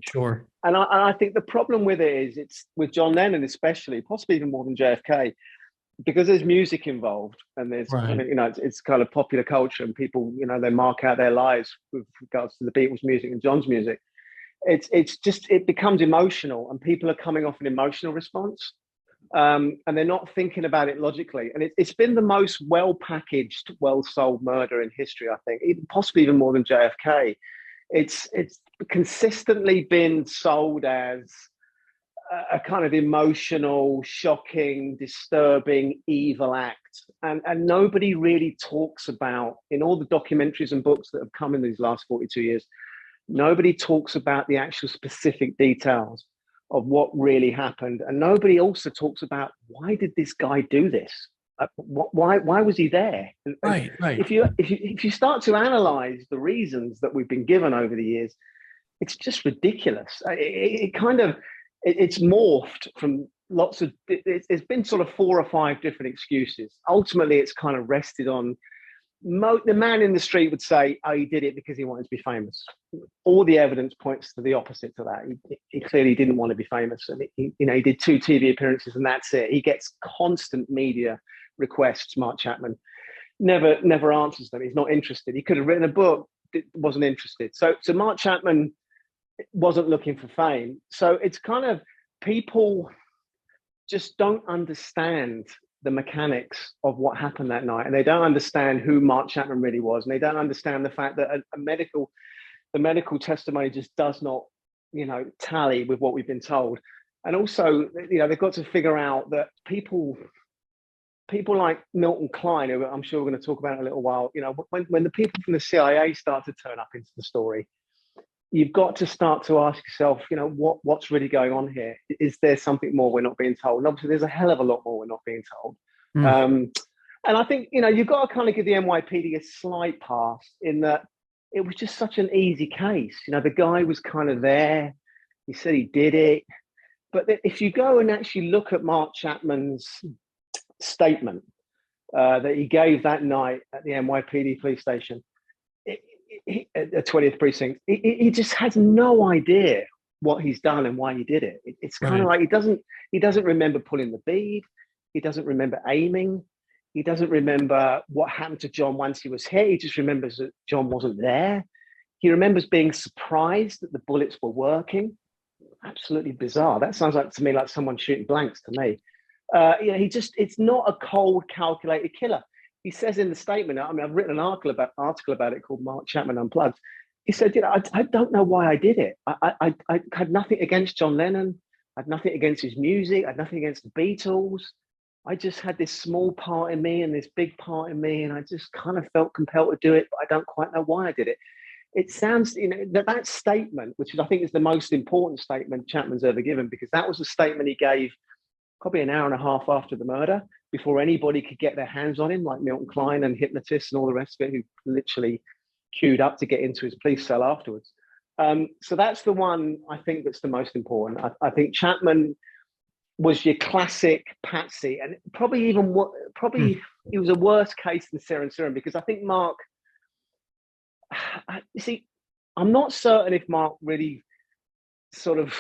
Sure. And I think the problem with it is it's with John Lennon, especially, possibly even more than JFK, because there's music involved, and there's it's kind of popular culture, and people they mark out their lives with regards to the Beatles' music and John's music. It becomes emotional, and people are coming off an emotional response. And they're not thinking about it logically. And it's been the most well-packaged, well-sold murder in history, I think, possibly even more than JFK. It's consistently been sold as a kind of emotional, shocking, disturbing, evil act. And nobody really talks about, in all the documentaries and books that have come in these last 42 years, nobody talks about the actual specific details of what really happened. And nobody also talks about, why did this guy do this? Why was he there? Right. If you start to analyze the reasons that we've been given over the years, it's just ridiculous. It's morphed from lots of, it's been sort of 4 or 5 different excuses. Ultimately, it's kind of rested on, the man in the street would say, oh, he did it because he wanted to be famous. All the evidence points to the opposite to that. He clearly didn't want to be famous. And he did 2 TV appearances and that's it. He gets constant media requests, Mark Chapman. Never answers them. He's not interested. He could have written a book, wasn't interested. So Mark Chapman wasn't looking for fame. So it's kind of, people just don't understand the mechanics of what happened that night, and they don't understand who Mark Chapman really was, and they don't understand the fact that the medical testimony just does not tally with what we've been told. And also they've got to figure out that people like Milton Klein, who I'm sure we're going to talk about in a little while, when the people from the CIA start to turn up into the story, you've got to start to ask yourself, what's really going on here? Is there something more we're not being told? And obviously, there's a hell of a lot more we're not being told. And I think, you've got to kind of give the NYPD a slight pass in that it was just such an easy case. The guy was kind of there. He said he did it. But if you go and actually look at Mark Chapman's statement that he gave that night at the NYPD police station, at the 20th precinct, he just has no idea what he's done and why he did it. It's kind of like he doesn't remember pulling the bead. He doesn't remember aiming. He doesn't remember what happened to John once he was hit. He just remembers that John wasn't there. He remembers being surprised that the bullets were working. Absolutely bizarre. That sounds like to me like someone shooting blanks to me. It's not a cold, calculated killer. He says in the statement, I mean, I've written an article about it called Mark Chapman Unplugged. He said, I don't know why I did it. I had nothing against John Lennon. I had nothing against his music. I had nothing against the Beatles. I just had this small part in me and this big part in me, and I just kind of felt compelled to do it, but I don't quite know why I did it. It sounds, that statement, which I think is the most important statement Chapman's ever given, because that was a statement he gave probably an hour and a half after the murder, before anybody could get their hands on him, like Milton Klein and hypnotists and all the rest of it, who literally queued up to get into his police cell afterwards. So that's the one I think that's the most important. I think Chapman was your classic patsy, and probably he was a worse case than Serum, because I think Mark, I'm not certain if Mark really sort of,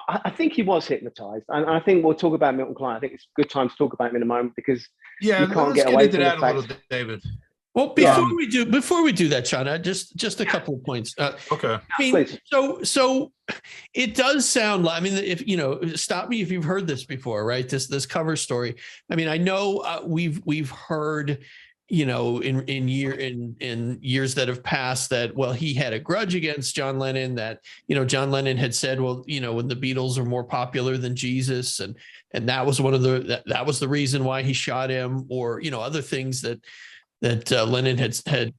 I think he was hypnotized, and I think we'll talk about Milton Klein. I think it's a good time to talk about him in a moment, because you can't get away from that, a little, David. Well, before we do that, Sean, just a couple of points. Okay. I mean, so it does sound like, I mean, if stop me if you've heard this before, right? This cover story. I mean, I know we've heard, in years that have passed that, well, he had a grudge against John Lennon, that, John Lennon had said, well, when the Beatles are more popular than Jesus, and that was that was the reason why he shot him, or, other things that Lennon had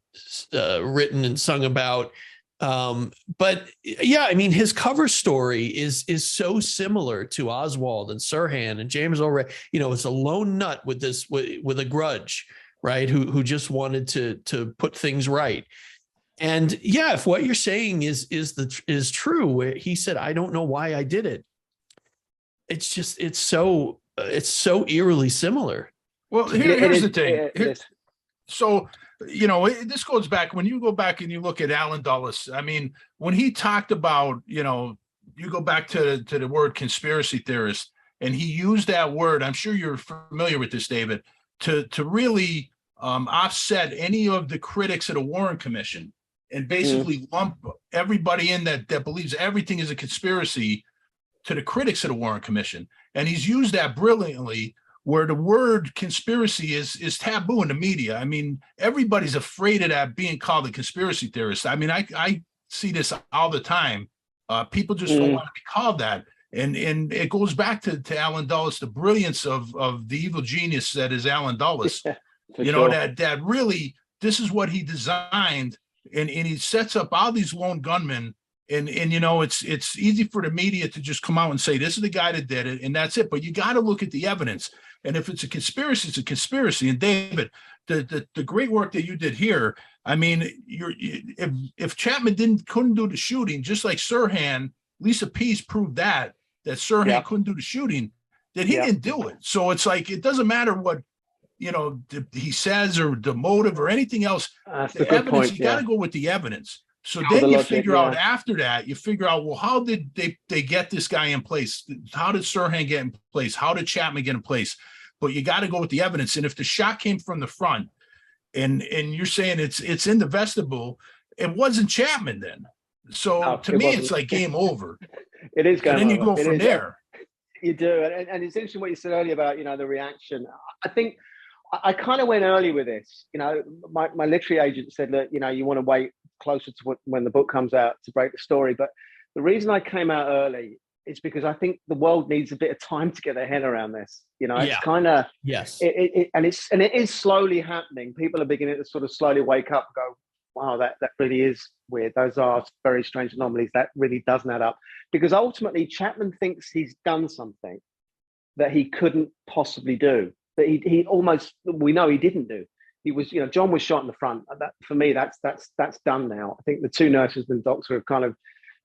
written and sung about. But yeah, I mean, his cover story is so similar to Oswald and Sirhan and James Earl Ray. It's a lone nut with a grudge, right? Who just wanted to put things right. And yeah, if what you're saying is true, where he said, I don't know why I did it. It's so eerily similar. Well, here's the thing. So, this goes back, when you go back and you look at Alan Dulles, I mean, when he talked about, you go back to the word conspiracy theorist, and he used that word, I'm sure you're familiar with this, David, to really offset any of the critics of the Warren Commission, and basically lump everybody in that believes everything is a conspiracy to the critics of the Warren Commission. And he's used that brilliantly, where the word conspiracy is taboo in the media. I mean, everybody's afraid of that being called a conspiracy theorist. I mean, I see this all the time. People just don't want to be called that. And it goes back to Alan Dulles, the brilliance of the evil genius that is Alan Dulles. Yeah, that really, this is what he designed. And he sets up all these lone gunmen. And it's easy for the media to just come out and say, this is the guy that did it, and that's it. But you got to look at the evidence. And if it's a conspiracy, it's a conspiracy. And David, the great work that you did here, I mean, if Chapman couldn't do the shooting, just like Sirhan, Lisa Pease proved that Sirhan couldn't do the shooting, that he didn't do it. So it's like, it doesn't matter what he says or the motive or anything else. The evidence, point. You got to go with the evidence. So then you figure out after that, well, how did they get this guy in place? How did Sirhan get in place? How did Chapman get in place? But you got to go with the evidence. And if the shot came from the front, and you're saying it's in the vestibule, it wasn't Chapman then. So to me, it's like game over. It is game over. And then you go from there. You do. And it's interesting what you said earlier about, the reaction. I think I kind of went early with this. My literary agent said, look, you want to wait closer to when the book comes out to break the story. But the reason I came out early is because I think the world needs a bit of time to get their head around this. It's kind of, yes. It is slowly happening. People are beginning to sort of slowly wake up and go, wow, that really is weird. Those are very strange anomalies. That really doesn't add up. Because ultimately Chapman thinks he's done something that he couldn't possibly do, that he almost, we know he didn't do. He was, John was shot in the front. That, for me, that's done now. I think the two nurses and doctor have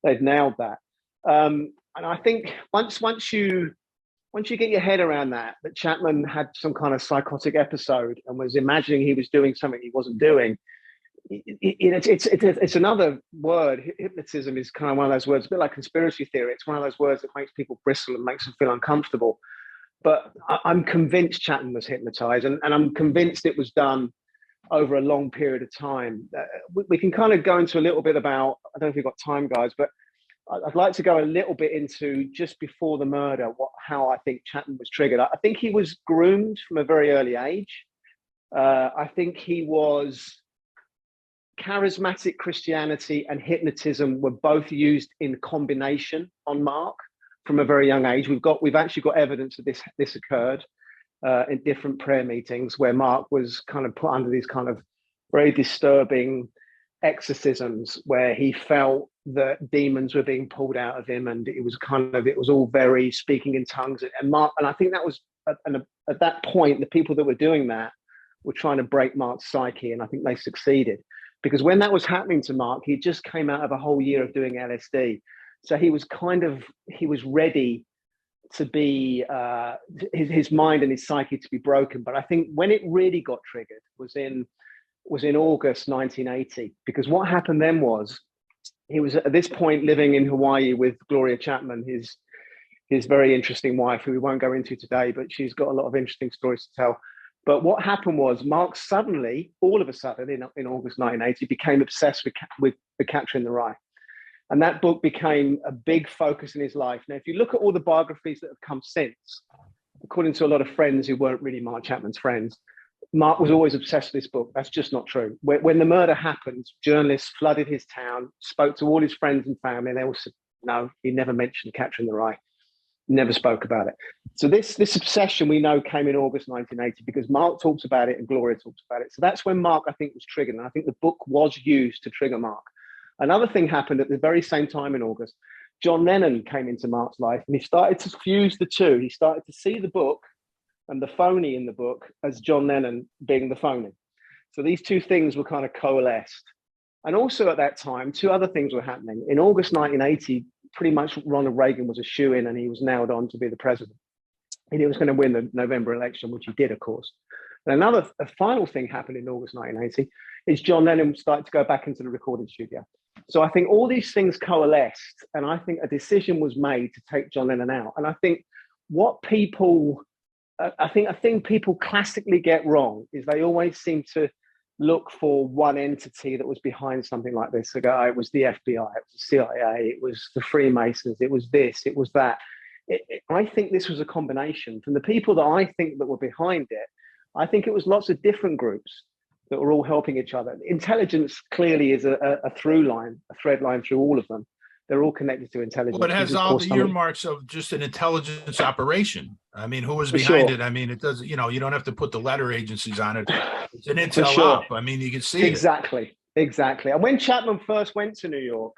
they've nailed that. And I think once you get your head around that Chapman had some kind of psychotic episode and was imagining he was doing something he wasn't doing, it's another word. Hypnotism is kind of one of those words, a bit like conspiracy theory. It's one of those words that makes people bristle and makes them feel uncomfortable. But I'm convinced Chapman was hypnotized, and I'm convinced it was done over a long period of time. We can kind of go into a little bit about, I don't know if you've got time, guys, but I'd like to go a little bit into just before the murder, how I think Chapman was triggered. I think he was groomed from a very early age. I think he was charismatic Christianity and hypnotism were both used in combination on Mark from a very young age. We've actually got evidence that this occurred in different prayer meetings where Mark was kind of put under these kind of very disturbing exorcisms where he felt that demons were being pulled out of him, and it was all very speaking in tongues. And Mark, and I think that was at that point, the people that were doing that were trying to break Mark's psyche, and I think they succeeded. Because when that was happening to Mark, he just came out of a whole year of doing LSD. So he was ready to be, his mind and his psyche to be broken. But I think when it really got triggered was in August 1980, because what happened then was he was at this point living in Hawaii with Gloria Chapman, his very interesting wife, who we won't go into today, but she's got a lot of interesting stories to tell. But what happened was Mark suddenly, all of a sudden, in August 1980, became obsessed with The Catcher in the Rye. And that book became a big focus in his life. Now, if you look at all the biographies that have come since, according to a lot of friends who weren't really Mark Chapman's friends, Mark was always obsessed with this book. That's just not true. When the murder happened, journalists flooded his town, spoke to all his friends and family, and they all said, no, he never mentioned Catcher in the Rye. Never spoke about it. So this obsession we know came in August 1980 because Mark talks about it and Gloria talks about it. So that's when Mark, I think, was triggered. And I think the book was used to trigger Mark. Another thing happened at the very same time in August. John Lennon came into Mark's life and he started to fuse the two. He started to see the book and the phony in the book as John Lennon being the phony. So these two things were kind of coalesced. And also at that time, two other things were happening. In August 1980, pretty much Ronald Reagan was a shoo-in and he was nailed on to be the president. And he was going to win the November election, which he did, of course. And a final thing happened in August 1980 is John Lennon started to go back into the recording studio. So I think all these things coalesced, and I think a decision was made to take John Lennon out. And I think a thing people classically get wrong is they always seem to look for one entity that was behind something like this. They go, oh, it was the FBI, it was the CIA, it was the Freemasons, it was this, it was that. I think this was a combination. From the people that I think that were behind it, I think it was lots of different groups that were all helping each other. Intelligence clearly is a through line, a thread line through all of them. They're all connected to intelligence. Well, it has all the earmarks of just an intelligence operation. I mean, who was behind it? I mean, it doesn't, you don't have to put the letter agencies on it. It's an intel op. I mean, you can see Exactly. And when Chapman first went to New York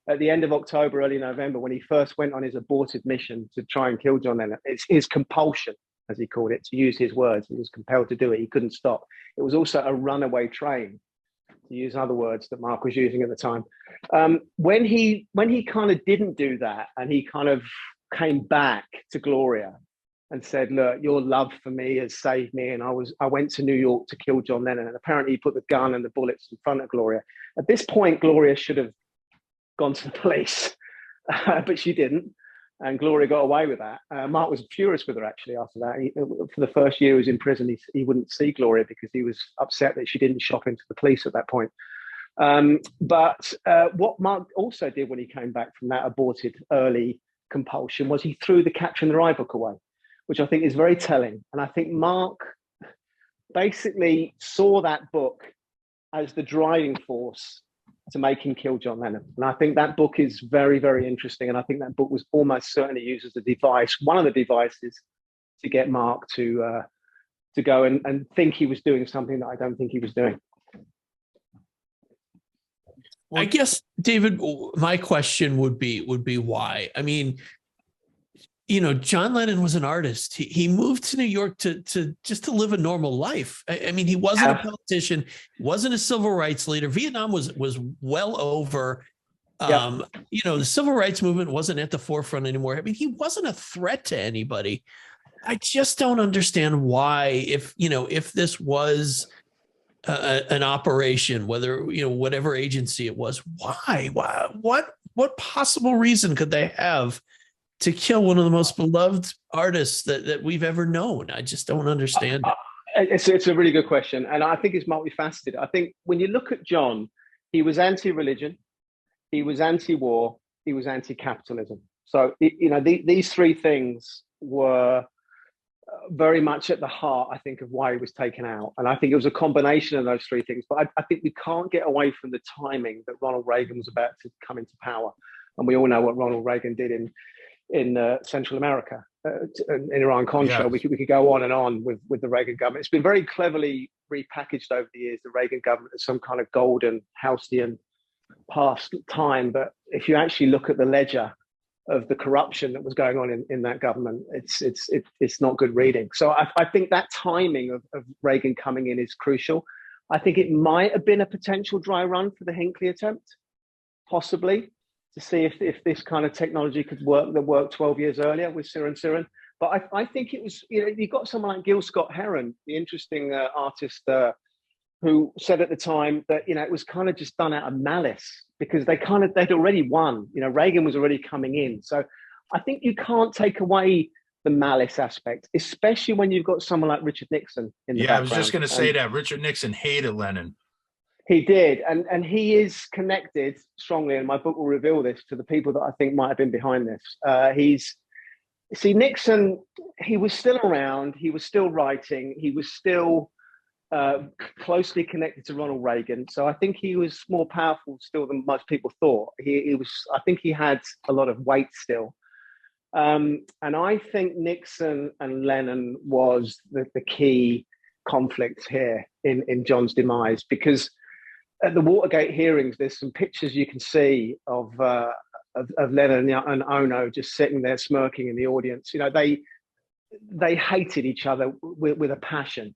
at the end of October, early November, when he first went on his aborted mission to try and kill John Lennon, it's his compulsion, as he called it, to use his words. He was compelled to do it. He couldn't stop. It was also a runaway train, to use other words that Mark was using at the time. When he kind of didn't do that and he kind of came back to Gloria and said, look, your love for me has saved me. And I went to New York to kill John Lennon. And apparently he put the gun and the bullets in front of Gloria. At this point, Gloria should have gone to the police, but she didn't. And Gloria got away with that. Mark was furious with her, actually, after that. For the first year he was in prison, he wouldn't see Gloria because he was upset that she didn't shop into the police at that point. But what Mark also did when he came back from that aborted early compulsion was he threw the Catcher in the Rye book away, which I think is very telling. And I think Mark basically saw that book as the driving force to make him kill John Lennon. And I think that book is very, very interesting. And I think that book was almost certainly used as a device, one of the devices to get Mark to go and think he was doing something that I don't think he was doing. Well, I guess, David, my question would be why? I mean, John Lennon was an artist. He moved to New York to just to live a normal life. I mean, he wasn't a politician, wasn't a civil rights leader. Vietnam was well over. The civil rights movement wasn't at the forefront anymore. I mean, he wasn't a threat to anybody. I just don't understand why, if this was an operation, whether, whatever agency it was, why, what possible reason could they have to kill one of the most beloved artists that we've ever known? I just don't understand it. It's a really good question. And I think it's multifaceted. I think when you look at John, he was anti-religion, he was anti-war, he was anti-capitalism. So, these three things were very much at the heart, I think, of why he was taken out. And I think it was a combination of those three things. But I think we can't get away from the timing that Ronald Reagan was about to come into power. And we all know what Ronald Reagan did in Central America, in Iran-Contra. Yeah. We could go on and on with the Reagan government. It's been very cleverly repackaged over the years, the Reagan government, as some kind of golden halcyon past time. But if you actually look at the ledger of the corruption that was going on in that government, it's not good reading. So I think that timing of Reagan coming in is crucial. I think it might have been a potential dry run for the Hinckley attempt, possibly, to see if this kind of technology could work that worked 12 years earlier with Sirin. But I think it was, you got someone like Gil Scott-Heron, the interesting artist who said at the time that, it was kind of just done out of malice because they'd already won. Reagan was already coming in. So I think you can't take away the malice aspect, especially when you've got someone like Richard Nixon in the background. I was just going to say that Richard Nixon hated Lennon. He did, and he is connected strongly, and my book will reveal this, to the people that I think might have been behind this. Nixon, he was still around, he was still writing, he was still closely connected to Ronald Reagan. So I think he was more powerful still than most people thought. I think he had a lot of weight still. And I think Nixon and Lennon was the key conflict here in John's demise, because at the Watergate hearings, there's some pictures you can see of Lennon and Ono just sitting there smirking in the audience. They hated each other with a passion.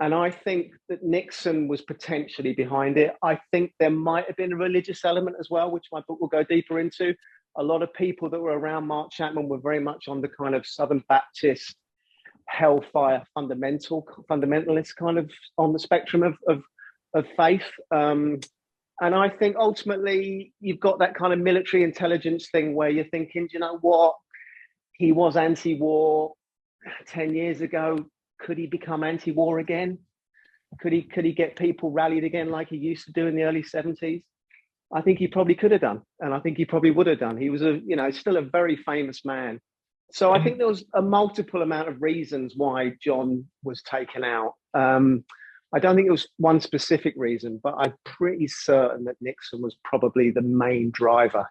And I think that Nixon was potentially behind it. I think there might have been a religious element as well, which my book will go deeper into. A lot of people that were around Mark Chapman were very much on the kind of Southern Baptist, hellfire fundamentalist kind of on the spectrum of faith. And I think ultimately you've got that kind of military intelligence thing where you're thinking, do you know what? He was anti-war 10 years ago. Could he become anti-war again? Could he get people rallied again like he used to do in the early 70s? I think he probably could have done. And I think he probably would have done. He was still a very famous man. So I think there was a multiple amount of reasons why John was taken out. I don't think it was one specific reason, but I'm pretty certain that Nixon was probably the main driver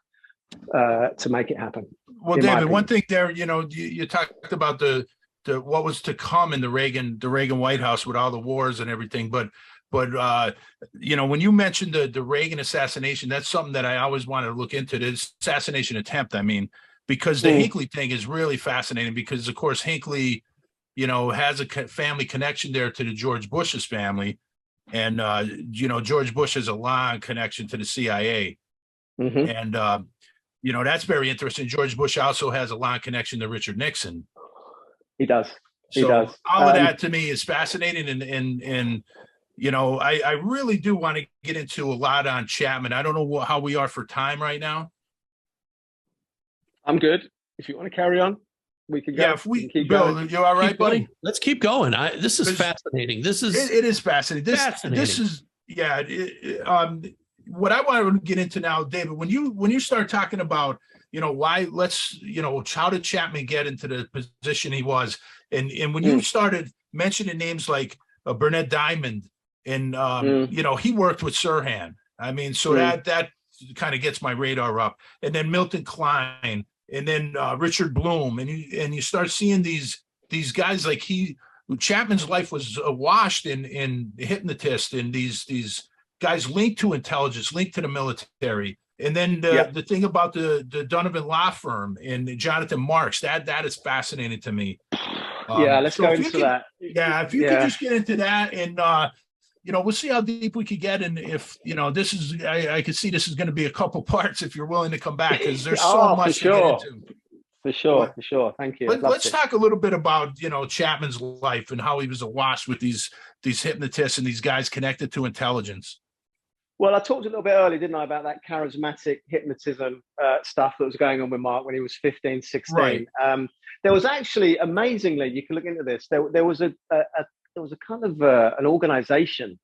to make it happen. Well, David, one thing there, you talked about the what was to come in the Reagan White House with all the wars and everything, but when you mentioned the Reagan assassination, that's something that I always wanted to look into, the assassination attempt. I mean, because the Hinckley thing is really fascinating, because of course Hinckley, has a family connection there to the George Bush's family, and George Bush has a long connection to the CIA, and that's very interesting. George Bush also has a long connection to Richard Nixon. He does. All of that to me is fascinating, and I really do want to get into a lot on Chapman. I don't know how we are for time right now. I'm good. If you want to carry on, we can go. Yeah, if we keep going. You all right, buddy? Let's keep going. This is fascinating. It is fascinating. This is what I want to get into now, David. When you start talking about why, how did Chapman get into the position he was, and when you started mentioning names like Burnett Diamond, and he worked with Sirhan. I mean, so that kind of gets my radar up, and then Milton Klein, and then Richard Bloom, and you start seeing these guys like Chapman's life was washed in hypnotist, and these guys linked to intelligence, linked to the military. And then the thing about the Donovan law firm and Jonathan Marks, that is fascinating to me. Let's go into that. Yeah, if you could just get into that, and we'll see how deep we could get. And if, this is, I could see this is going to be a couple parts if you're willing to come back, because there's so much to get into. For sure. Thank you. Let's talk a little bit about, Chapman's life and how he was awash with these hypnotists and these guys connected to intelligence. Well, I talked a little bit earlier, didn't I, about that charismatic hypnotism stuff that was going on with Mark when he was 15, 16. Right. There was actually, amazingly, you can look into this. There was a kind of an organization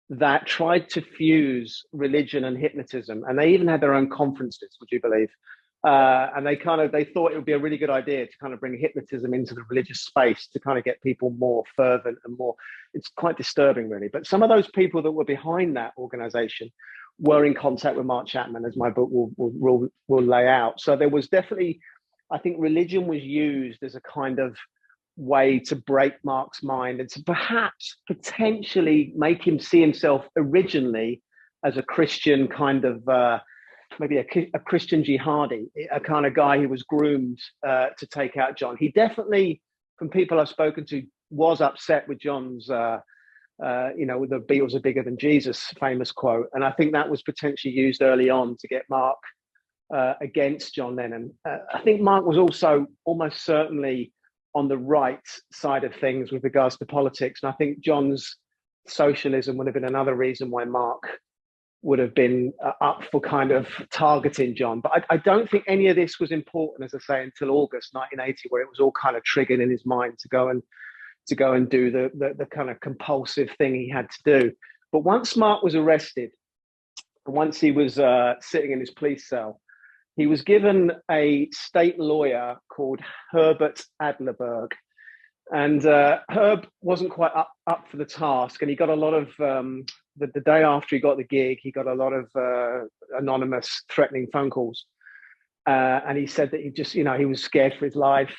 that tried to fuse religion and hypnotism, and they even had their own conferences, would you believe? And they thought it would be a really good idea to kind of bring hypnotism into the religious space to kind of get people more fervent and more. It's quite disturbing, really. But some of those people that were behind that organization were in contact with Mark Chapman, as my book will lay out. So there was definitely, I think, religion was used as a kind of way to break Mark's mind and to perhaps potentially make him see himself originally as a Christian kind of. Maybe a Christian jihadi, a kind of guy who was groomed to take out John. He definitely, from people I've spoken to, was upset with John's, the Beatles are bigger than Jesus famous quote. And I think that was potentially used early on to get Mark against John Lennon. I think Mark was also almost certainly on the right side of things with regards to politics. And I think John's socialism would have been another reason why Mark would have been up for kind of targeting John. But I don't think any of this was important, as I say, until August 1980, where it was all kind of triggered in his mind to go and do the kind of compulsive thing he had to do. But once Mark was arrested, once he was sitting in his police cell, he was given a state lawyer called Herbert Adlerberg. And Herb wasn't quite up for the task, and he got a lot of the day after he got the gig, he got a lot of anonymous threatening phone calls, and he said that he just, he was scared for his life.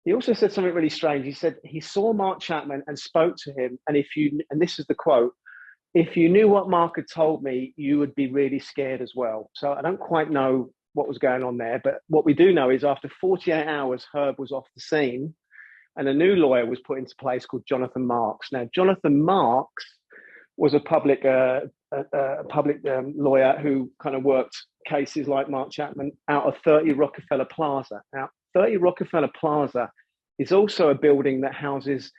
He also said something really strange. He said he saw Mark Chapman and spoke to him, and this is the quote: "If you knew what Mark had told me, you would be really scared as well." So I don't quite know what was going on there, but what we do know is after 48 hours, Herb was off the scene. And a new lawyer was put into place called Jonathan Marks. Now, Jonathan Marks was a public lawyer who kind of worked cases like Mark Chapman out of 30 Rockefeller Plaza. Now, 30 Rockefeller Plaza is also a building that houses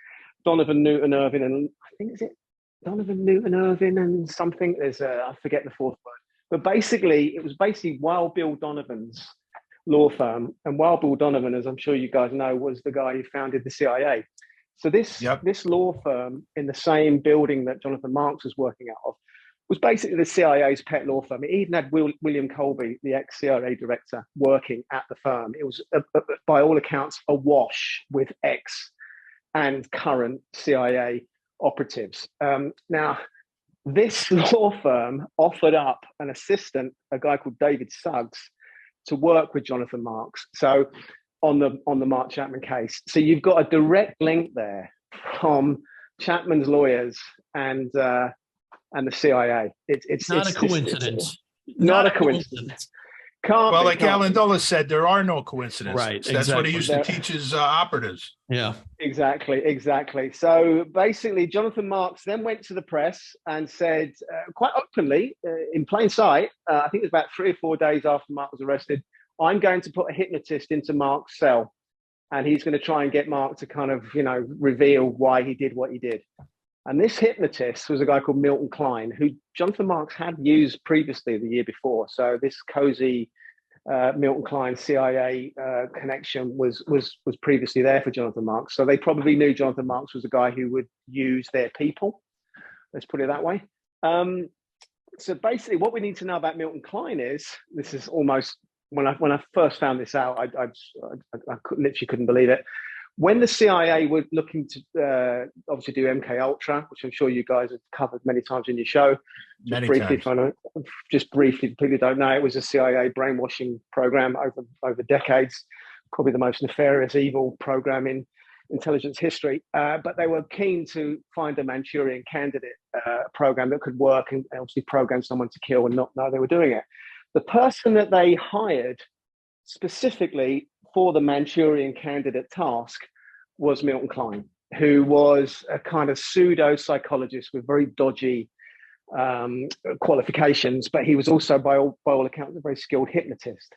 Donovan Newton Irving, and I think, is it Donovan Newton Irving and something? I forget the fourth word. But basically, it was Wild Bill Donovan's law firm, and Wild Bill Donovan, as I'm sure you guys know, was the guy who founded the CIA. So this law firm in the same building that Jonathan Marks was working out of was basically the CIA's pet law firm. It even had William Colby, the ex-CIA director, working at the firm. It was, by all accounts, awash with ex and current CIA operatives. Now, this law firm offered up an assistant, a guy called David Suggs, to work with Jonathan Marks. So on the Mark Chapman case. So you've got a direct link there from Chapman's lawyers and the CIA. It's not a coincidence. Not a coincidence. Well, like Alan Dulles said, there are no coincidences. Right. That's what he used to teach his operatives. Yeah. Exactly. So basically, Jonathan Marks then went to the press and said quite openly, in plain sight, I think it was about 3 or 4 days after Mark was arrested, I'm going to put a hypnotist into Mark's cell, and he's going to try and get Mark to kind of, reveal why he did what he did. And this hypnotist was a guy called Milton Klein, who Jonathan Marks had used previously the year before. So this cozy Milton Klein CIA connection was previously there for Jonathan Marks. So they probably knew Jonathan Marks was a guy who would use their people. Let's put it that way. So basically, what we need to know about Milton Klein is, this is almost, when I first found this out, I literally couldn't believe it. When the CIA were looking to obviously do MK Ultra, which I'm sure you guys have covered many times in your show, just briefly, people don't know, it was a CIA brainwashing program over decades, probably the most nefarious, evil program in intelligence history. But they were keen to find a Manchurian candidate program that could work and obviously program someone to kill and not know they were doing it. The person that they hired specifically for the Manchurian candidate task was Milton Klein. who was a kind of pseudo psychologist with very dodgy qualifications, but he was also, by all accounts, a very skilled hypnotist.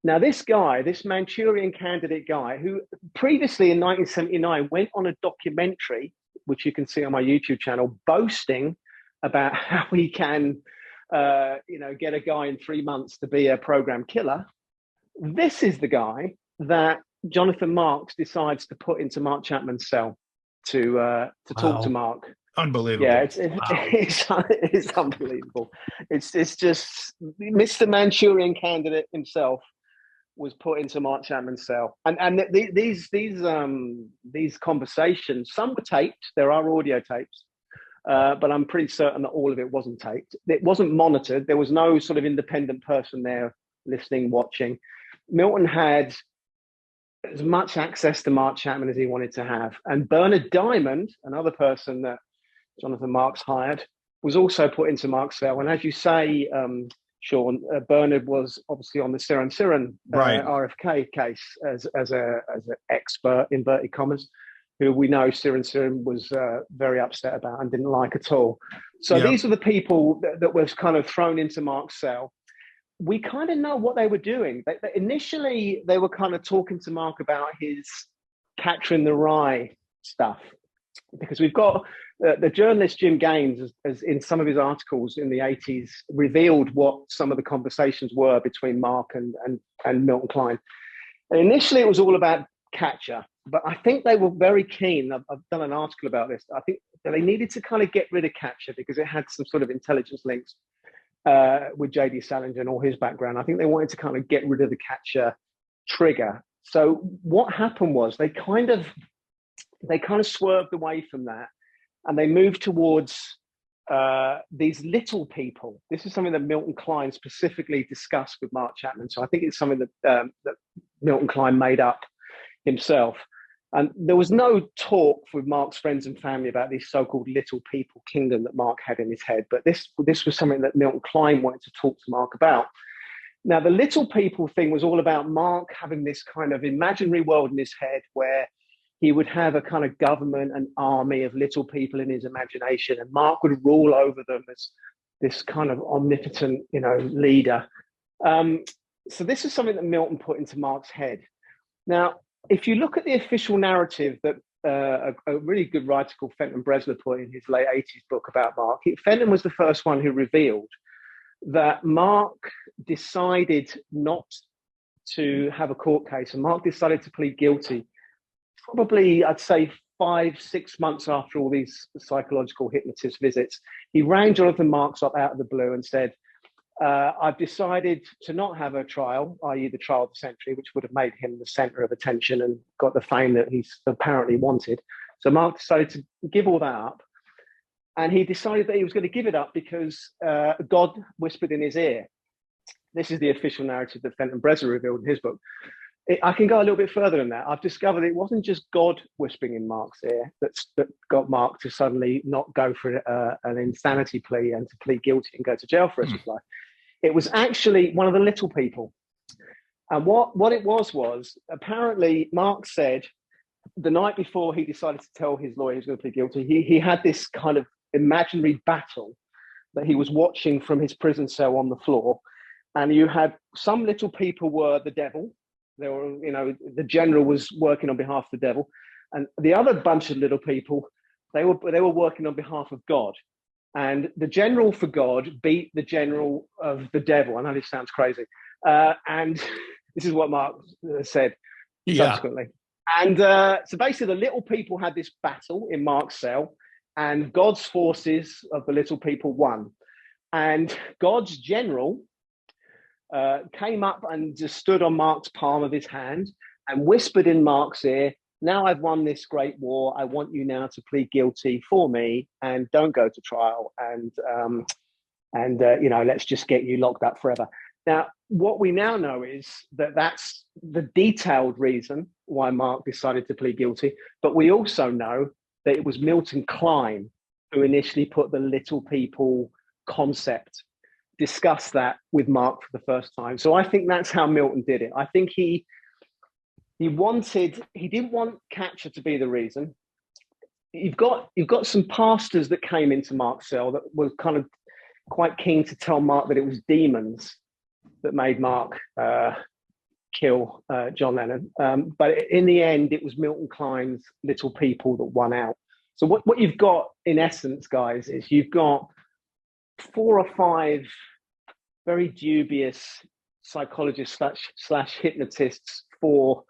Now, this guy, this Manchurian candidate guy, who previously in 1979 went on a documentary, which you can see on my YouTube channel, boasting about how he can, get a guy in 3 months to be a program killer. This is the guy that Jonathan Marks decides to put into Mark Chapman's cell to talk to Mark. Unbelievable. Yeah, it's unbelievable. It's just Mr. Manchurian candidate himself was put into Mark Chapman's cell, and these conversations, some were taped. There are audio tapes, but I'm pretty certain that all of it wasn't taped. It wasn't monitored. There was no sort of independent person there listening, watching. Milton had as much access to Mark Chapman as he wanted to have, and Bernard Diamond, another person that Jonathan Marks hired, was also put into Mark's cell. And as you say, Sean, Bernard was obviously on the Siran RFK case as an expert, inverted commas, who we know Siran was very upset about and didn't like at all. So these are the people that was kind of thrown into Mark's cell. We kind of know what they were doing. Initially, they were kind of talking to Mark about his Catcher in the Rye stuff, because we've got the journalist Jim Gaines, as in some of his articles in the 80s, revealed what some of the conversations were between Mark and Milton Kline. And initially, it was all about Catcher, but I think they were very keen. I've done an article about this. I think that they needed to kind of get rid of Catcher because it had some sort of intelligence links with J.D. Salinger and all his background. I think they wanted to kind of get rid of the Catcher trigger. So what happened was they kind of swerved away from that, and they moved towards these little people. This is something that Milton Kline specifically discussed with Mark Chapman. So I think it's something that Milton Kline made up himself. And there was no talk with Mark's friends and family about this so-called little people kingdom that Mark had in his head. But this was something that Milton Kline wanted to talk to Mark about. Now, the little people thing was all about Mark having this kind of imaginary world in his head where he would have a kind of government and army of little people in his imagination, and Mark would rule over them as this kind of omnipotent, leader. So this is something that Milton put into Mark's head. Now, if you look at the official narrative that a really good writer called Fenton Bresler put in his late 80s book about Mark, Fenton was the first one who revealed that Mark decided not to have a court case, and Mark decided to plead guilty probably, I'd say, 5-6 months after all these psychological hypnotist visits. He rang Jonathan Marks up out of the blue and said, I've decided to not have a trial, i.e. the trial of the century, which would have made him the center of attention and got the fame that he's apparently wanted. So Mark decided to give all that up. And he decided that he was going to give it up because God whispered in his ear. This is the official narrative that Fenton Bresler revealed in his book. I can go a little bit further than that. I've discovered it wasn't just God whispering in Mark's ear that got Mark to suddenly not go for an insanity plea and to plead guilty and go to jail for the rest of his life. It was actually one of the little people. And what it was apparently Mark said the night before he decided to tell his lawyer he was going to plead guilty, he had this kind of imaginary battle that he was watching from his prison cell on the floor. And you had some little people were the devil. There were, the general was working on behalf of the devil. And the other bunch of little people, they were working on behalf of God. And the general for God beat the general of the devil. I know this sounds crazy. And this is what Mark said subsequently. And so basically the little people had this battle in Mark's cell, and God's forces of the little people won. And God's general came up and just stood on Mark's palm of his hand and whispered in Mark's ear, now I've won this great war. I want you now to plead guilty for me and don't go to trial. And let's just get you locked up forever. Now, what we now know is that that's the detailed reason why Mark decided to plead guilty. But we also know that it was Milton Kline who initially put the little people concept, discussed that with Mark for the first time. So I think that's how Milton did it. I think he didn't want Catcher to be the reason. you've got some pastors that came into Mark's cell that were kind of quite keen to tell Mark that it was demons that made Mark kill John Lennon. But in the end, it was Milton Klein's Little People that won out. So what you've got, in essence, guys, is you've got 4 or 5 very dubious psychologists slash hypnotists for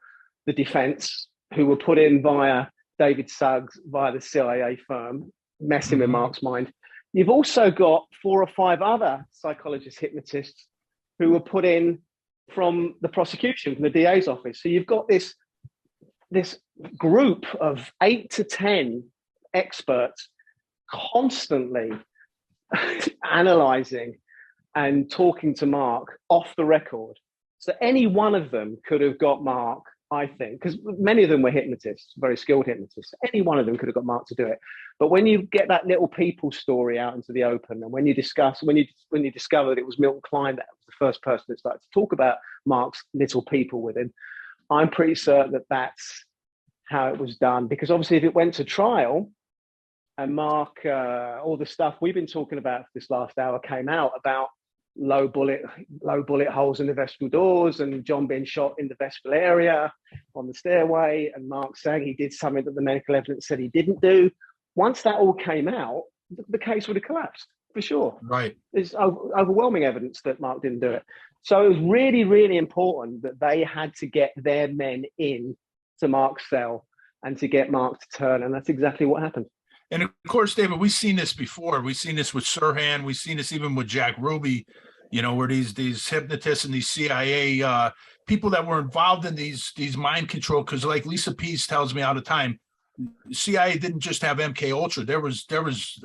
the defense who were put in via David Suggs, via the CIA firm, messing with Mark's mind. You've also got 4 or 5 other psychologist hypnotists who were put in from the prosecution, from the DA's office. So you've got this group of 8 to 10 experts constantly analyzing and talking to Mark off the record. So any one of them could have got Mark, I think, because many of them were hypnotists, very skilled hypnotists. Any one of them could have got Mark to do it. But when you get that Little People story out into the open, and when you discover that it was Milton Klein that was the first person that started to talk about Mark's Little People with him, I'm pretty certain that that's how it was done. Because obviously, if it went to trial, and Mark, all the stuff we've been talking about for this last hour came out about low bullet holes in the vestibule doors, and John being shot in the vestibule area on the stairway, and Mark saying he did something that the medical evidence said he didn't do. Once that all came out, the case would have collapsed for sure. Right. There's overwhelming evidence that Mark didn't do it. So it was really, really important that they had to get their men in to Mark's cell and to get Mark to turn, and that's exactly what happened. And of course, David, we've seen this before. We've seen this with Sirhan. We've seen this even with Jack Ruby, where these hypnotists and these CIA people that were involved in these mind control. Because like Lisa Pease tells me all the time, CIA didn't just have MK Ultra. There was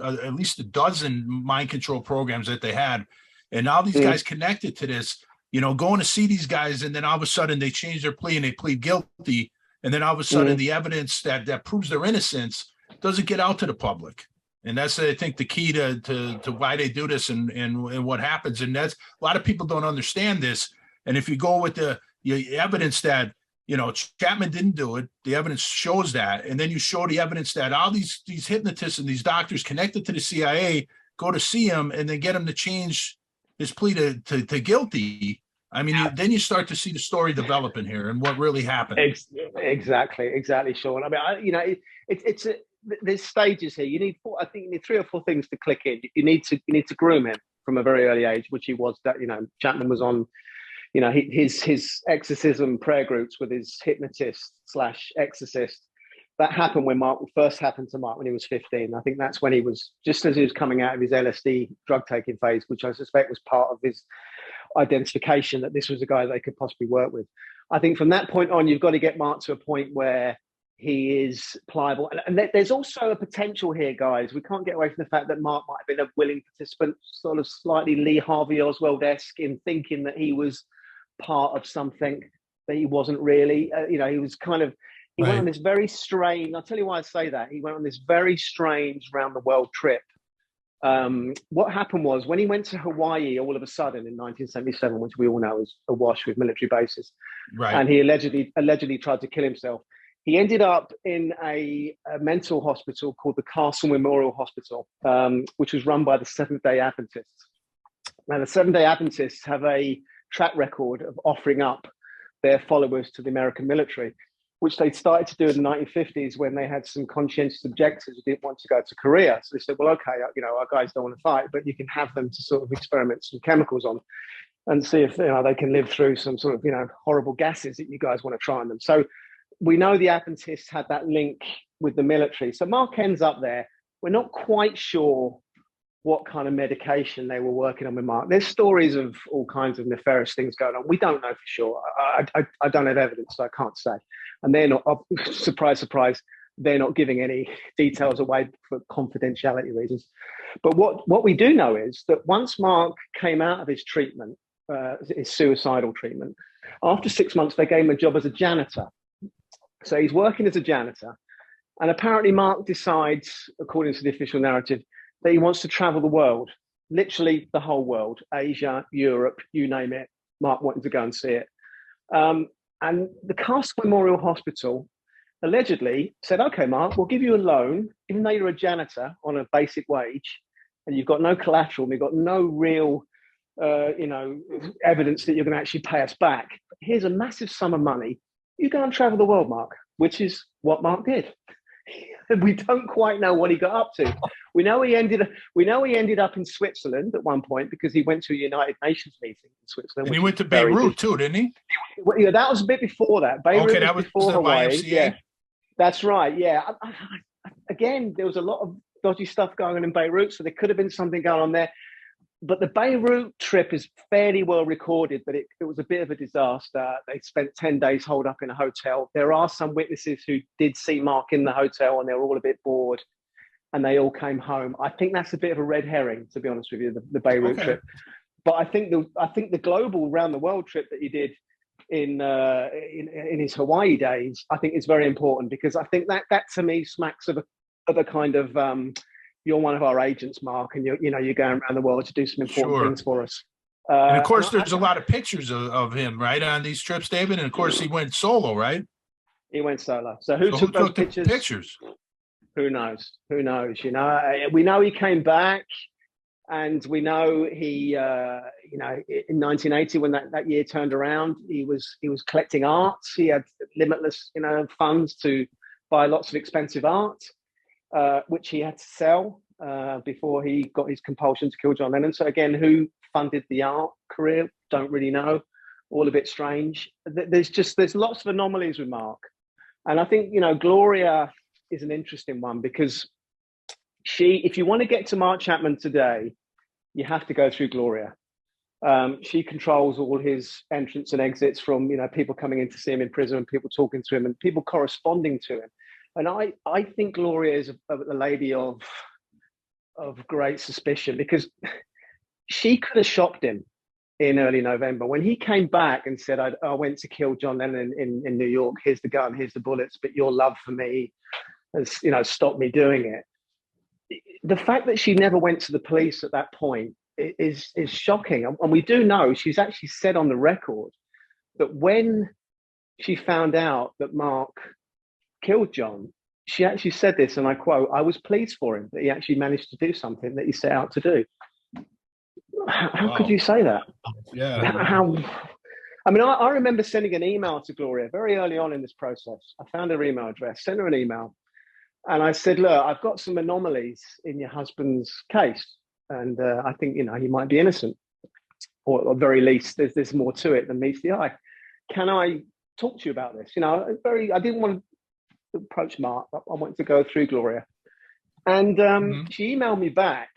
at least a dozen mind control programs that they had, and all these guys connected to this. Going to see these guys, and then all of a sudden they change their plea and they plead guilty, and then all of a sudden the evidence that proves their innocence doesn't get out to the public. And that's, I think, the key to why they do this and what happens. And that's, a lot of people don't understand this. And if you go with the evidence that, Chapman didn't do it, the evidence shows that. And then you show the evidence that all these hypnotists and these doctors connected to the CIA go to see him and then get him to change his plea to guilty. I mean, then you start to see the story developing here and what really happened. Exactly, Sean. I mean, there's stages here. You need 3 or 4 things to click in. You need to groom him from a very early age, which he was. That Chapman was on. His exorcism prayer groups with his hypnotist / exorcist. That happened when first happened to Mark when he was 15. I think that's when he was, just as he was coming out of his LSD drug taking phase, which I suspect was part of his identification that this was a guy they could possibly work with. I think from that point on, you've got to get Mark to a point where he is pliable. And there's also a potential here, guys. We can't get away from the fact that Mark might have been a willing participant, sort of slightly Lee Harvey Oswald-esque in thinking that he was part of something that he wasn't really. He was kind of, he went on this very strange, I'll tell you why I say that. He went on this very strange round the world trip. What happened was when he went to Hawaii all of a sudden in 1977, which we all know is awash with military bases, and he allegedly tried to kill himself. He ended up in a mental hospital called the Castle Memorial Hospital, which was run by the Seventh-day Adventists. Now, the Seventh-day Adventists have a track record of offering up their followers to the American military, which they started to do in the 1950s when they had some conscientious objectors who didn't want to go to Korea. So they said, well, okay, our guys don't want to fight, but you can have them to sort of experiment some chemicals on and see if they can live through some sort of horrible gases that you guys want to try on them. So we know the Adventists had that link with the military. So Mark ends up there. We're not quite sure what kind of medication they were working on with Mark. There's stories of all kinds of nefarious things going on. We don't know for sure. I don't have evidence, so I can't say. And they're not, surprise, surprise, they're not giving any details away for confidentiality reasons. But what we do know is that once Mark came out of his treatment, his suicidal treatment, after 6 months, they gave him a job as a janitor. So he's working as a janitor. And apparently Mark decides, according to the official narrative, that he wants to travel the world, literally the whole world, Asia, Europe, you name it. Mark wanted to go and see it. And the Castle Memorial Hospital allegedly said, okay, Mark, we'll give you a loan, even though you're a janitor on a basic wage and you've got no collateral, and we've got no real, evidence that you're going to actually pay us back. Here's a massive sum of money. You go and travel the world, Mark, which is what Mark did. We don't quite know what he got up to. We know he ended up in Switzerland at one point because he went to a United Nations meeting in Switzerland. And he went to Beirut too, didn't he? Yeah, that was a bit before that. Beirut okay, that was before the Hawaii. YMCA. Yeah, that's right. Yeah. Again, there was a lot of dodgy stuff going on in Beirut, so there could have been something going on there. But the Beirut trip is fairly well recorded, but it was a bit of a disaster. They spent 10 days holed up in a hotel. There are some witnesses who did see Mark in the hotel and they were all a bit bored and they all came home. I think that's a bit of a red herring, to be honest with you, the Beirut trip. But I think the global round the world trip that he did in his Hawaii days, I think is very important, because I think that to me smacks of a kind of you're one of our agents, Mark, and you're going around the world to do some important things for us. And of course, there's a lot of pictures of him, right, on these trips, David. And of course, he went solo, right? He went solo. So who took those pictures? Who knows? We know he came back, and we know he, in 1980, when that year turned around, he was collecting art. He had limitless, funds to buy lots of expensive art. Which he had to sell before he got his compulsion to kill John Lennon. So again, who funded the art career? Don't really know. All a bit strange. There's lots of anomalies with Mark. And I think, Gloria is an interesting one, because if you want to get to Mark Chapman today, you have to go through Gloria. She controls all his entrance and exits, from, people coming in to see him in prison, and people talking to him, and people corresponding to him. And I think Gloria is a lady of great suspicion, because she could have shocked him in early November when he came back and said, I went to kill John Lennon in New York. Here's the gun, here's the bullets, but your love for me has, stopped me doing it. The fact that she never went to the police at that point is shocking. And we do know, she's actually said on the record that when she found out that Mark killed John, she actually said this, and I quote, "I was pleased for him that he actually managed to do something that he set out to do." How could you say that? Yeah. I remember sending an email to Gloria very early on in this process. I found her email address, sent her an email, and I said, "Look, I've got some anomalies in your husband's case, and I think he might be innocent, or at very least, there's more to it than meets the eye. Can I talk to you about this?" I didn't want to approach Mark. I wanted to go through Gloria. And she emailed me back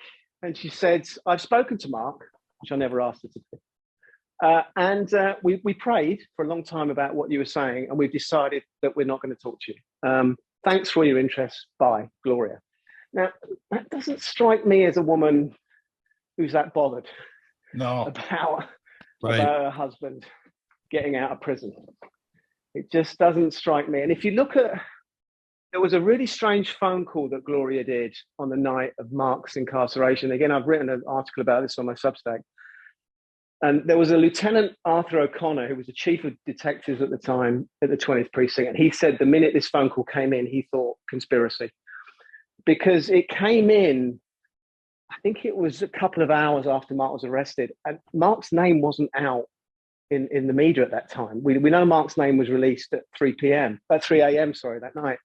and she said, "I've spoken to Mark," which I never asked her to do. And we prayed for a long time about what you were saying, and we've decided that we're not going to talk to you. Thanks for your interest. Bye, Gloria. Now, that doesn't strike me as a woman who's that bothered about her husband getting out of prison. It just doesn't strike me. And if you look at, there was a really strange phone call that Gloria did on the night of Mark's incarceration. Again, I've written an article about this on my Substack. And there was a Lieutenant Arthur O'Connor, who was the chief of detectives at the time at the 20th Precinct. And he said the minute this phone call came in, he thought conspiracy. Because it came in, I think it was a couple of hours after Mark was arrested. And Mark's name wasn't out in the media at that time. We know Mark's name was released at 3 a.m. that night.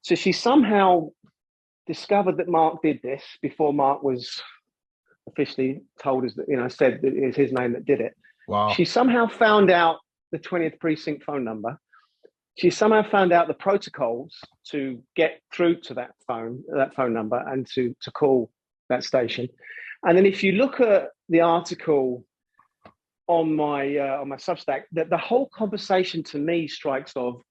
So she somehow discovered that Mark did this before Mark was officially told us that, said that it was his name that did it. Wow. She somehow found out the 20th Precinct phone number. She somehow found out the protocols to get through to that phone number and to call that station. And then if you look at the article on my Substack, that the whole conversation to me strikes of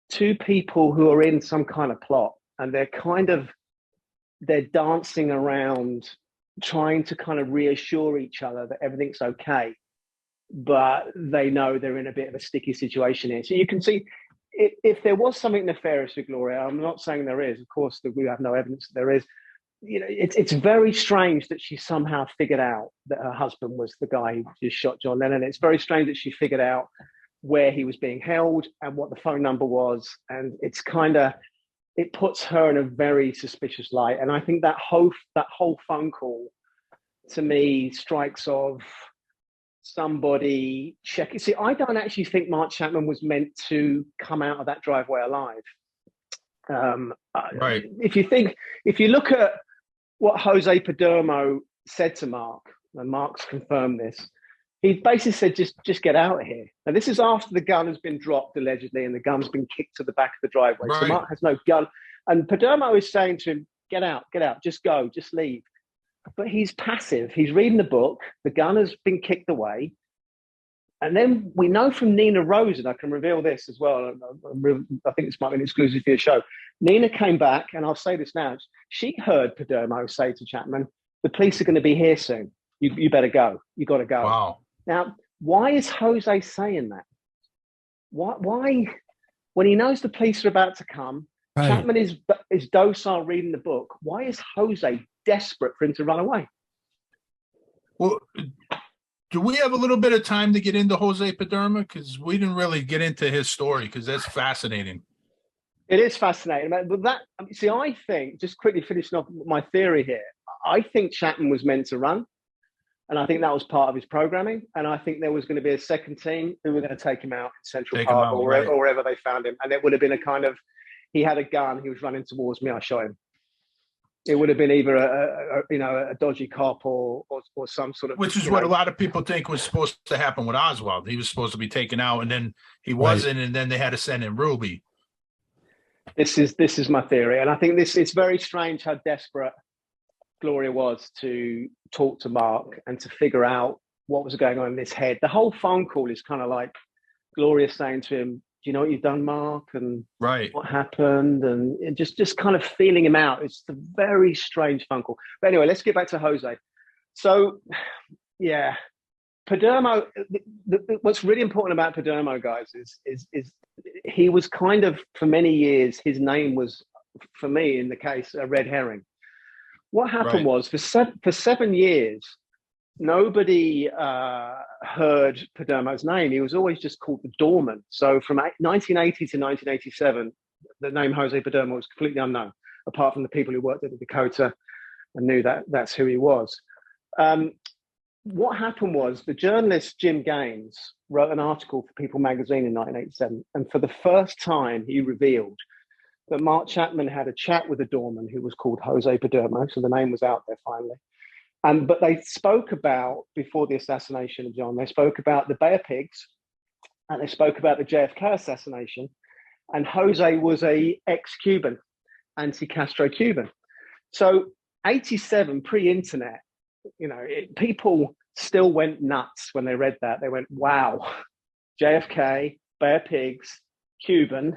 two people who are in some kind of plot, and they're dancing around trying to kind of reassure each other that everything's okay, but they know they're in a bit of a sticky situation here. So you can see if there was something nefarious with Gloria, I'm not saying there is, of course, that we have no evidence that there is. It's very strange that she somehow figured out that her husband was the guy who just shot John Lennon. It's very strange that she figured out where he was being held and what the phone number was. And it puts her in a very suspicious light. And I think that whole phone call to me strikes of somebody checking. See, I don't actually think Mark Chapman was meant to come out of that driveway alive. Right. If you look at what Jose Padermo said to Mark, and Mark's confirmed this, he basically said, just get out of here. And this is after the gun has been dropped, allegedly, and the gun's been kicked to the back of the driveway. Right. So Mark has no gun. And Padermo is saying to him, get out, just go, just leave. But he's passive. He's reading the book. The gun has been kicked away. And then we know from Nina Rose, and I can reveal this as well. I think this might be an exclusive for your show. Nina came back, and I'll say this now. She heard Padermo say to Chapman, the police are going to be here soon. You better go. You got to go. Wow. Now, why is Jose saying that? Why when he knows the police are about to come, right. Chapman is docile reading the book. Why is Jose desperate for him to run away? Well, do we have a little bit of time to get into Jose Padermo? Because we didn't really get into his story, because that's fascinating. It is fascinating. But I think, just quickly finishing off my theory here, I think Chapman was meant to run. And I think that was part of his programming. And I think there was going to be a second team who were going to take him out in Central Park or wherever they found him. And it would have been a kind of, he had a gun, he was running towards me, I shot him. It would have been either a dodgy cop or some sort of... Which is what a lot of people think was supposed to happen with Oswald. He was supposed to be taken out, and then he wasn't, and then they had to send in Ruby. This is my theory. And I think it's very strange how desperate Gloria was to talk to Mark and to figure out what was going on in his head. The whole phone call is kind of like Gloria saying to him, do you know what you've done, Mark? And what happened? And just kind of feeling him out. It's a very strange phone call. But anyway, let's get back to Jose. So, yeah, Padermo, what's really important about Padermo, guys, is he was kind of, for many years, his name was, for me, in the case, a red herring. What happened was, for 7 years, nobody heard Padermo's name. He was always just called the doorman. So from 1980 to 1987, the name Jose Padermo was completely unknown, apart from the people who worked at the Dakota and knew that's who he was. What happened was the journalist Jim Gaines wrote an article for People magazine in 1987. And for the first time, he revealed that Mark Chapman had a chat with a doorman who was called Jose Padermo. So the name was out there finally. But they spoke about, before the assassination of John, they spoke about the Bay of Pigs, and they spoke about the JFK assassination. And Jose was a ex-Cuban, anti-Castro Cuban. So 87, pre-internet, people still went nuts when they read that. They went, wow, JFK, Bay of Pigs, Cuban,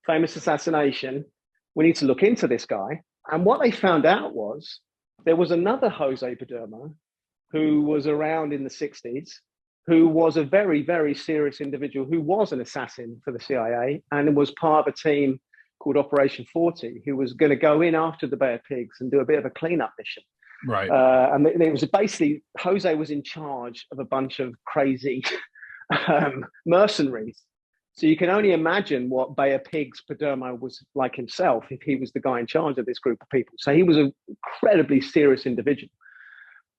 famous assassination. We need to look into this guy. And what they found out was, there was another Jose Padermo who was around in the 60s, who was a very, very serious individual, who was an assassin for the CIA and was part of a team called Operation 40, who was going to go in after the Bay of Pigs and do a bit of a cleanup mission. Right. And it was basically, Jose was in charge of a bunch of crazy mercenaries. So you can only imagine what Bay of Pigs Padermo was like himself if he was the guy in charge of this group of people. So he was an incredibly serious individual.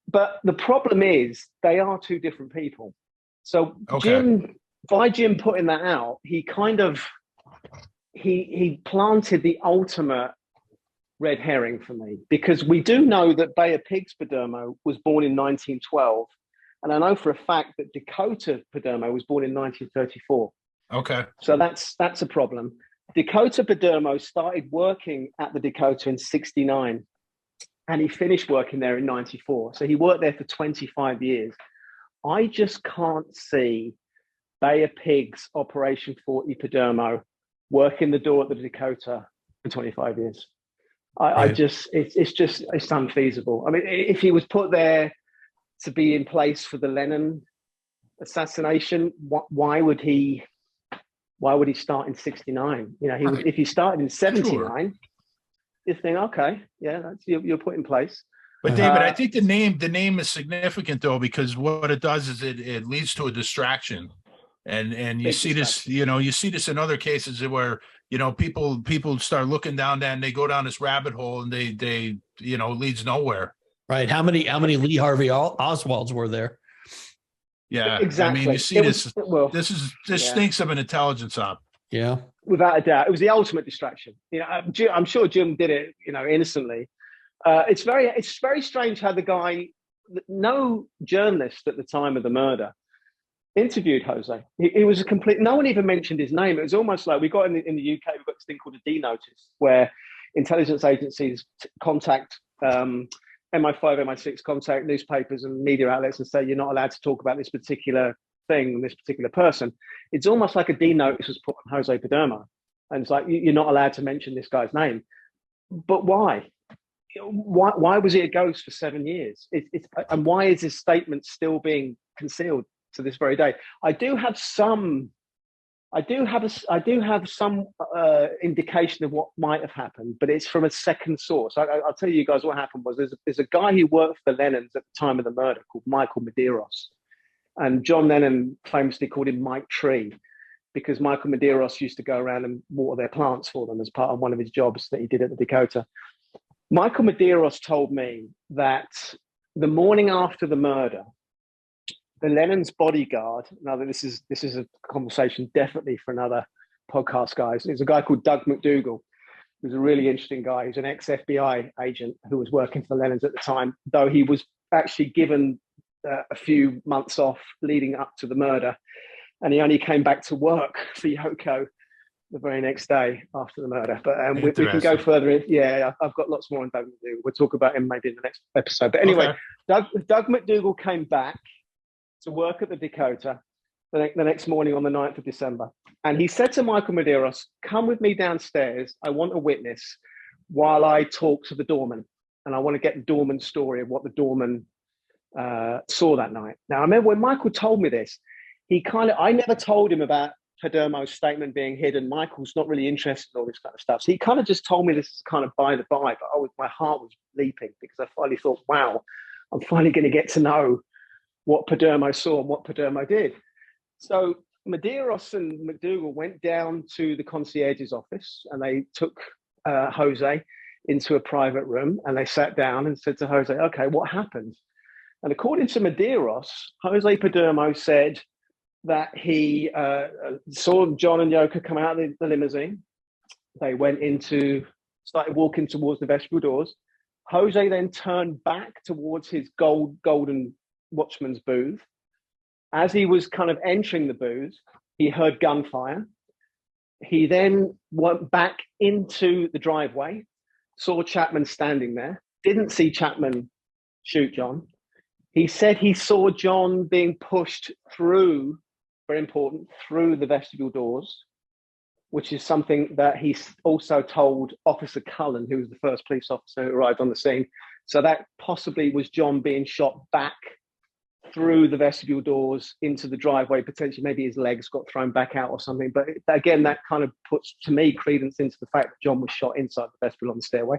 But the problem is they are two different people. So Jim putting that out, he kind of, he planted the ultimate red herring for me, because we do know that Bay of Pigs Padermo was born in 1912. And I know for a fact that Dakota Padermo was born in 1934. Okay. So that's a problem. Dakota Padermo started working at the Dakota in 69 and he finished working there in 94. So he worked there for 25 years. I just can't see Bay of Pigs, Operation 40 Padermo working the door at the Dakota for 25 years. It's unfeasible. I mean, if he was put there to be in place for the Lennon assassination, why would he start in 69? If he started in 79, you think, okay, yeah, you're put in place. But David, I think the name is significant though, because what it does is it leads to a distraction. And you Big see this, distraction. you see this in other cases where, people start looking down that and they go down this rabbit hole and they leads nowhere. Right. How many Lee Harvey Oswalds were there? Yeah. I mean, you Exactly. see It was, this, well, this yeah, stinks of an intelligence op. Yeah. without a doubt. It was the ultimate distraction. I'm sure Jim did it, innocently. It's very strange how the guy, no journalist at the time of the murder interviewed Jose. He was a complete. No one even mentioned his name. It was almost like we got in the UK. We've got this thing called a D notice, where intelligence agencies contact MI5, MI6, contact newspapers and media outlets and say you're not allowed to talk about this particular thing, this particular person. It's almost like a D notice was put on Jose Padermo, and it's like you're not allowed to mention this guy's name. But why? Why was he a ghost for 7 years? And why is his statement still being concealed to this very day? I do have some indication of what might have happened, but it's from a second source. I'll tell you guys what happened was there's a guy who worked for the Lennons at the time of the murder called Michael Medeiros, and John Lennon famously called him Mike Tree because Michael Medeiros used to go around and water their plants for them as part of one of his jobs that he did at the Dakota. Michael Medeiros told me that the morning after the murder, the Lennon's bodyguard. Now, this is a conversation definitely for another podcast, guys. There's a guy called Doug McDougall, who's a really interesting guy. He's an ex-FBI agent who was working for the Lennons at the time, though he was actually given a few months off leading up to the murder, and he only came back to work for Yoko the very next day after the murder. But we can go further in. Yeah, I've got lots more on Doug McDougall. We'll talk about him maybe in the next episode. But anyway, okay. Doug McDougall came back to work at the Dakota the next morning on the 9th of December. And he said to Michael Medeiros, come with me downstairs. I want a witness while I talk to the doorman. And I want to get the doorman's story of what the doorman saw that night. Now, I remember when Michael told me this, I never told him about Padermo's statement being hidden. Michael's not really interested in all this kind of stuff. So he kind of just told me this is kind of by the by, but my heart was leaping because I finally thought, wow, I'm finally going to get to know what Padermo saw and what Padermo did. So Medeiros and McDougall went down to the concierge's office and they took Jose into a private room and they sat down and said to Jose, okay, what happened? And according to Medeiros, Jose Padermo said that he saw John and Yoko come out of the limousine. They started walking towards the vestibule doors. Jose then turned back towards his golden watchman's booth. As he was kind of entering the booth, he heard gunfire. He then went back into the driveway, saw Chapman standing there, didn't see Chapman shoot John. He said he saw John being pushed through, very important, through the vestibule doors, which is something that he also told Officer Cullen, who was the first police officer who arrived on the scene. So that possibly was John being shot back through the vestibule doors into the driveway. Potentially, maybe his legs got thrown back out or something. But again, that kind of puts, to me, credence into the fact that John was shot inside the vestibule on the stairway.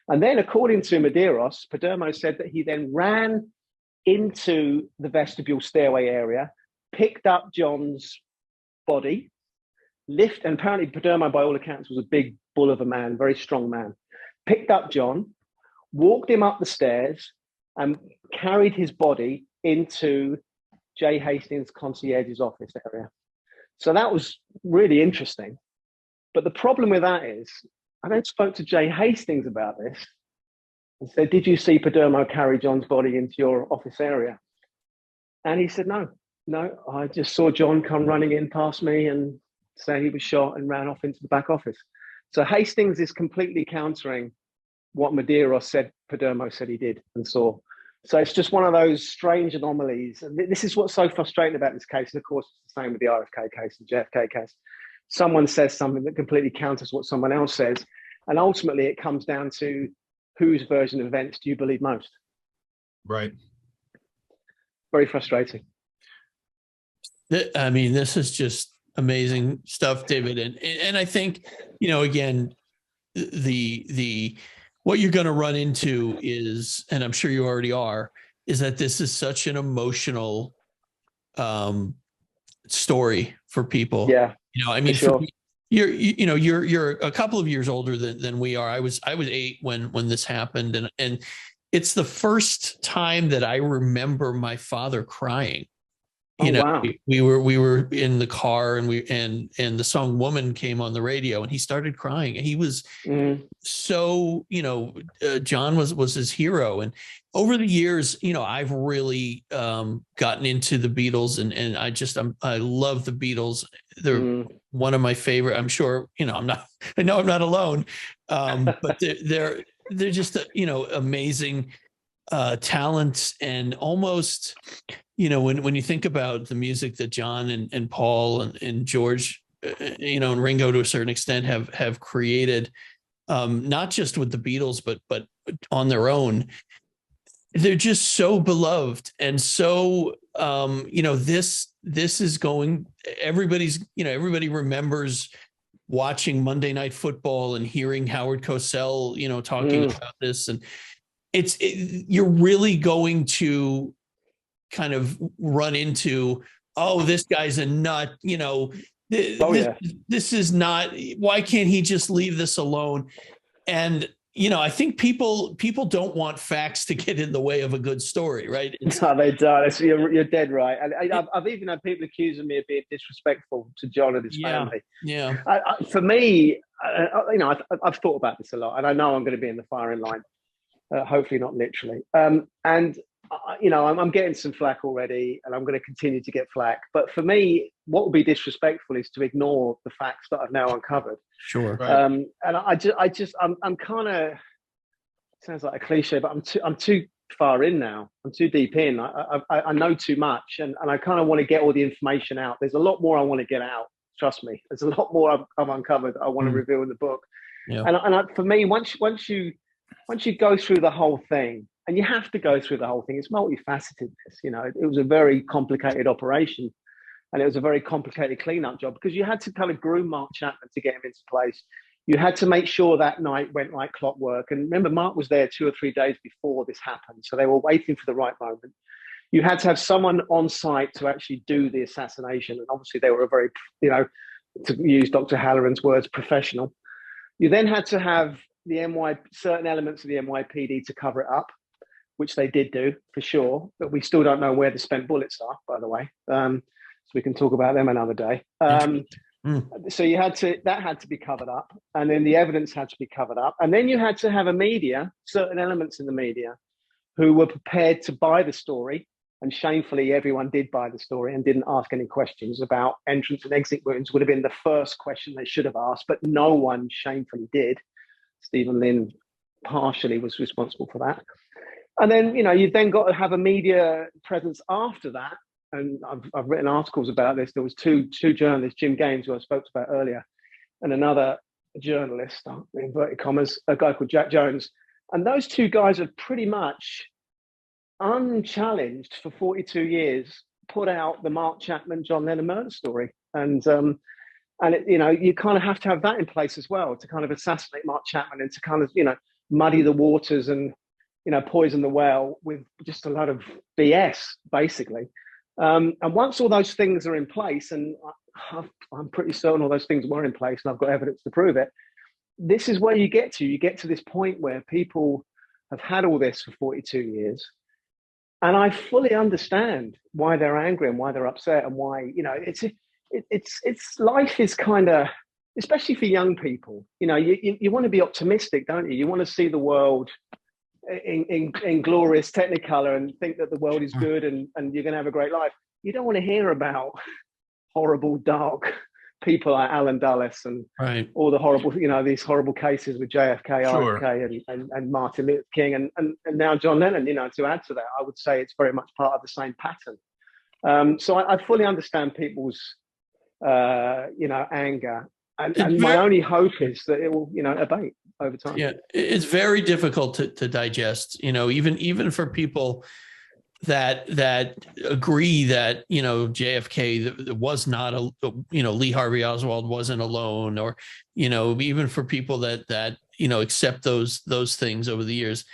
And then, according to Medeiros, Padermo said that he then ran into the vestibule stairway area, picked up John's body, and apparently Padermo, by all accounts, was a big bull of a man, very strong man, picked up John, walked him up the stairs, and carried his body into Jay Hastings' concierge's office area. So that was really interesting. But the problem with that is, I then spoke to Jay Hastings about this and said, did you see Padermo carry John's body into your office area? And he said, no, I just saw John come running in past me and say he was shot and ran off into the back office. So Hastings is completely countering what Medeiros said Padermo said he did and saw. So it's just one of those strange anomalies. And this is what's so frustrating about this case. And of course, it's the same with the RFK case and JFK case. Someone says something that completely counters what someone else says. And ultimately, it comes down to whose version of events do you believe most? Right. Very frustrating. I mean, this is just amazing stuff, David. And I think, again, the what you're going to run into is, and I'm sure you already are, is that this is such an emotional story for people. Yeah, I mean, sure. for me, you're a couple of years older than we are. I was 8 when this happened, and it's the first time that I remember my father crying. Oh, wow. We were in the car, and the song "Woman" came on the radio, and he started crying. He was so, John was his hero. And over the years, I've really gotten into the Beatles, and I love the Beatles. They're one of my favorite. I'm sure, I know I'm not alone. But they're just, amazing talents, and almost, when you think about the music that John and Paul and George, and Ringo to a certain extent have created, not just with the Beatles, but on their own, they're just so beloved. And so, this is going, everybody remembers watching Monday Night Football and hearing Howard Cosell, talking about this. And you're really going to kind of run into, oh, this guy's a nut, this is not, why can't he just leave this alone? And I think people don't want facts to get in the way of a good story, right? No, they don't. You're dead right. And I've even had people accusing me of being disrespectful to John and his family. Yeah. For me, I've thought about this a lot, and I know I'm going to be in the firing line. Hopefully not literally. I'm getting some flack already, and I'm going to continue to get flack. But for me, what would be disrespectful is to ignore the facts that I've now uncovered. Sure. Right. And I'm kind of, sounds like a cliche, but I'm too far in now. I'm too deep in. I know too much, and I kind of want to get all the information out. There's a lot more I want to get out. Trust me. There's a lot more I've uncovered that I want to reveal in the book. Yeah. And for me, once you go through the whole thing, and you have to go through the whole thing, it's multifaceted. It was a very complicated operation, and it was a very complicated cleanup job, because you had to kind of groom Mark Chapman to get him into place. You had to make sure that night went like clockwork. And remember, Mark was there 2 or 3 days before this happened, so they were waiting for the right moment. You had to have someone on site to actually do the assassination, and obviously they were a very, to use Dr. Halloran's words, professional. You then had to have certain elements of the NYPD to cover it up, which they did do for sure, but we still don't know where the spent bullets are, by the way. So we can talk about them another day. So that had to be covered up, and then the evidence had to be covered up. And then you had to have certain elements in the media who were prepared to buy the story. And shamefully, everyone did buy the story and didn't ask any questions about entrance and exit wounds. Would have been the first question they should have asked, but no one shamefully did. Stephen Lynn partially was responsible for that. And then, you've then got to have a media presence after that. And I've written articles about this. There was two journalists, Jim Gaines, who I spoke about earlier, and another journalist, in inverted commas, a guy called Jack Jones. And those two guys have pretty much unchallenged for 42 years put out the Mark Chapman, John Lennon murder story. And you kind of have to have that in place as well to kind of assassinate Mark Chapman and to kind of, muddy the waters and, poison the well with just a lot of BS, basically. And once all those things are in place, and I'm pretty certain all those things were in place, and I've got evidence to prove it, this is where you get to. You get to this point where people have had all this for 42 years. And I fully understand why they're angry and why they're upset, and why, it's life is kind of, especially for young people, you want to be optimistic, don't you? You want to see the world in glorious technicolor and think that the world is good and you're going to have a great life. You don't want to hear about horrible, dark people like Alan Dulles and all the horrible, these horrible cases with JFK, Sure. RFK and Martin Luther King and now John Lennon. To add to that, I would say it's very much part of the same pattern. So I fully understand people's, anger. And my only hope is that it will, abate over time. Yeah, it's very difficult to digest, even for people that agree that, JFK was not Lee Harvey Oswald wasn't alone, or, even for people that accept those things over the years.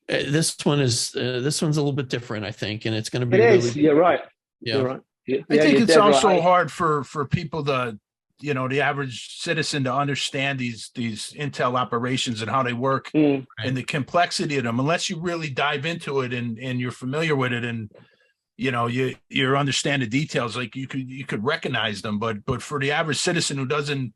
This one's a little bit different, I think, and it's going to be. You're right. Yeah. You're right. I think you're it's dead also right. hard for people to, the average citizen to understand these intel operations and how they work Mm. and the complexity of them, unless you really dive into it and you're familiar with it, and you understand the details. Like you could recognize them, but for the average citizen who doesn't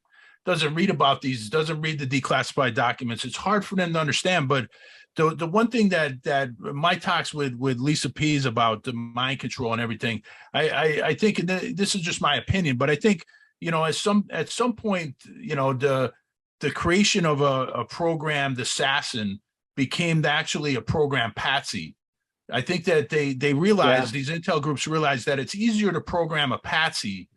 read about these, doesn't read the declassified documents, it's hard for them to understand. But the one thing that my talks with Lisa Pease about the mind control and everything, I think, and this is just my opinion, but I think, at some point, the creation of a programmed assassin became actually a program patsy. I think that they realized, these intel groups realized, that it's easier to program a patsy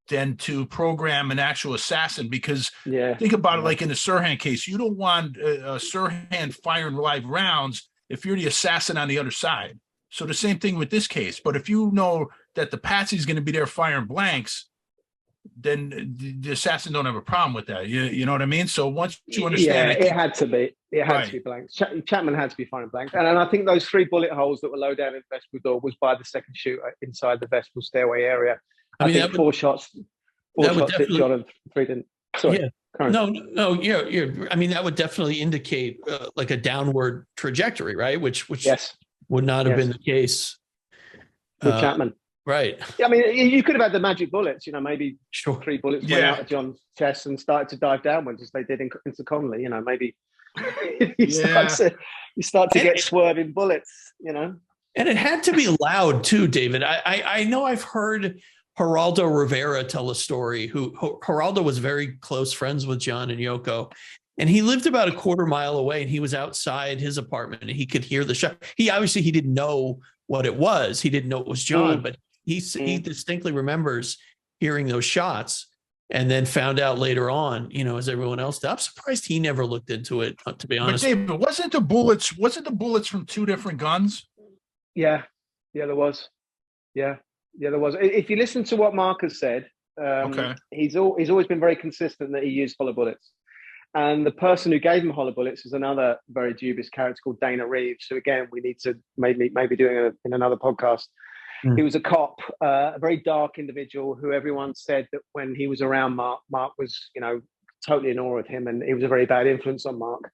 than to program an actual assassin, because think about it, like in the Sirhan case, you don't want a Sirhan firing live rounds if you're the assassin on the other side. So the same thing with this case. But if you know that the patsy is going to be there firing blanks, then the assassin don't have a problem with that. You know what I mean? So once you understand, it had to be. It had to be blanks. Chapman had to be firing blanks, and I think those 3 bullet holes that were low down in the vestibule door was by the second shooter inside the vestibule stairway area. I think 4 shots hit John and 3 didn't. Sorry. Yeah. No. Yeah. I mean, that would definitely indicate like a downward trajectory, right? Which would not have been the case with Chapman. Right. Yeah, I mean, you could have had the magic bullets. Maybe 3 bullets went out of John's chest and started to dive downwards, as they did into Connolly. Maybe you start to get swerving bullets. And it had to be loud too, David. I know I've heard Geraldo Rivera tell a story. Geraldo was very close friends with John and Yoko, and he lived about a quarter mile away, and he was outside his apartment and he could hear the shot. He didn't know what it was. He didn't know it was John, but he distinctly remembers hearing those shots, and then found out later on, as everyone else did. I'm surprised he never looked into it, to be honest. But David, wasn't the bullets from 2 different guns? Yeah, there was. Yeah, there was. If you listen to what Mark has said, he's always been very consistent that he used hollow bullets. And the person who gave him hollow bullets is another very dubious character called Dana Reeves, who, again, we need to maybe doing in another podcast. He was a cop, a very dark individual who everyone said that when he was around Mark was, totally in awe of him, and he was a very bad influence on Mark.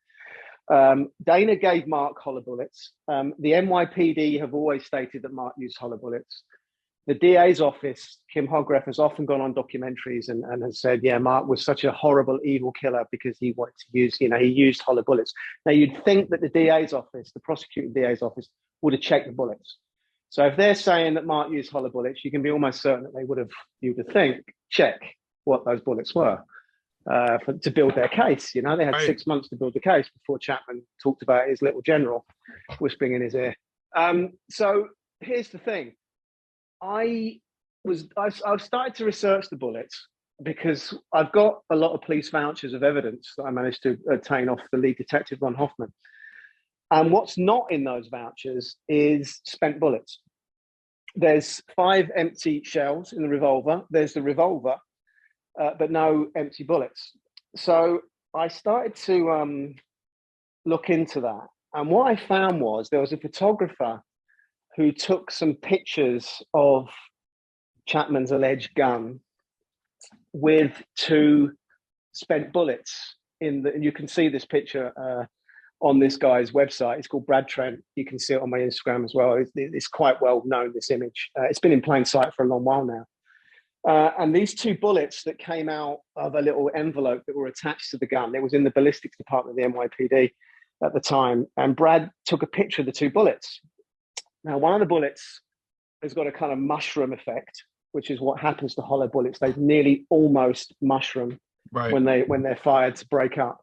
Dana gave Mark hollow bullets. The NYPD have always stated that Mark used hollow bullets. The DA's office, Kim Hogreff, has often gone on documentaries and has said, Mark was such a horrible, evil killer because he wanted to use, he used hollow bullets. Now, you'd think that the DA's office, the prosecuting DA's office, would have checked the bullets. So if they're saying that Mark used hollow bullets, you can be almost certain that they would have, you would think, check what those bullets were to build their case. They had 6 months to build the case before Chapman talked about his little general whispering in his ear. So here's the thing. I've started to research the bullets because I've got a lot of police vouchers of evidence that I managed to obtain off the lead detective, Ron Hoffman. And what's not in those vouchers is spent bullets. There's 5 empty shells in the revolver. There's the revolver, but no empty bullets. So I started to look into that. And what I found was there was a photographer who took some pictures of Chapman's alleged gun with 2 spent bullets in the, and you can see this picture on this guy's website. It's called Brad Trent. You can see it on my Instagram as well. It's quite well known, this image. It's been in plain sight for a long while now. And these 2 bullets that came out of a little envelope that were attached to the gun, it was in the ballistics department of the NYPD at the time. And Brad took a picture of the 2 bullets. Now, one of the bullets has got a kind of mushroom effect, which is what happens to hollow bullets. They nearly almost mushroom when they're fired to break up.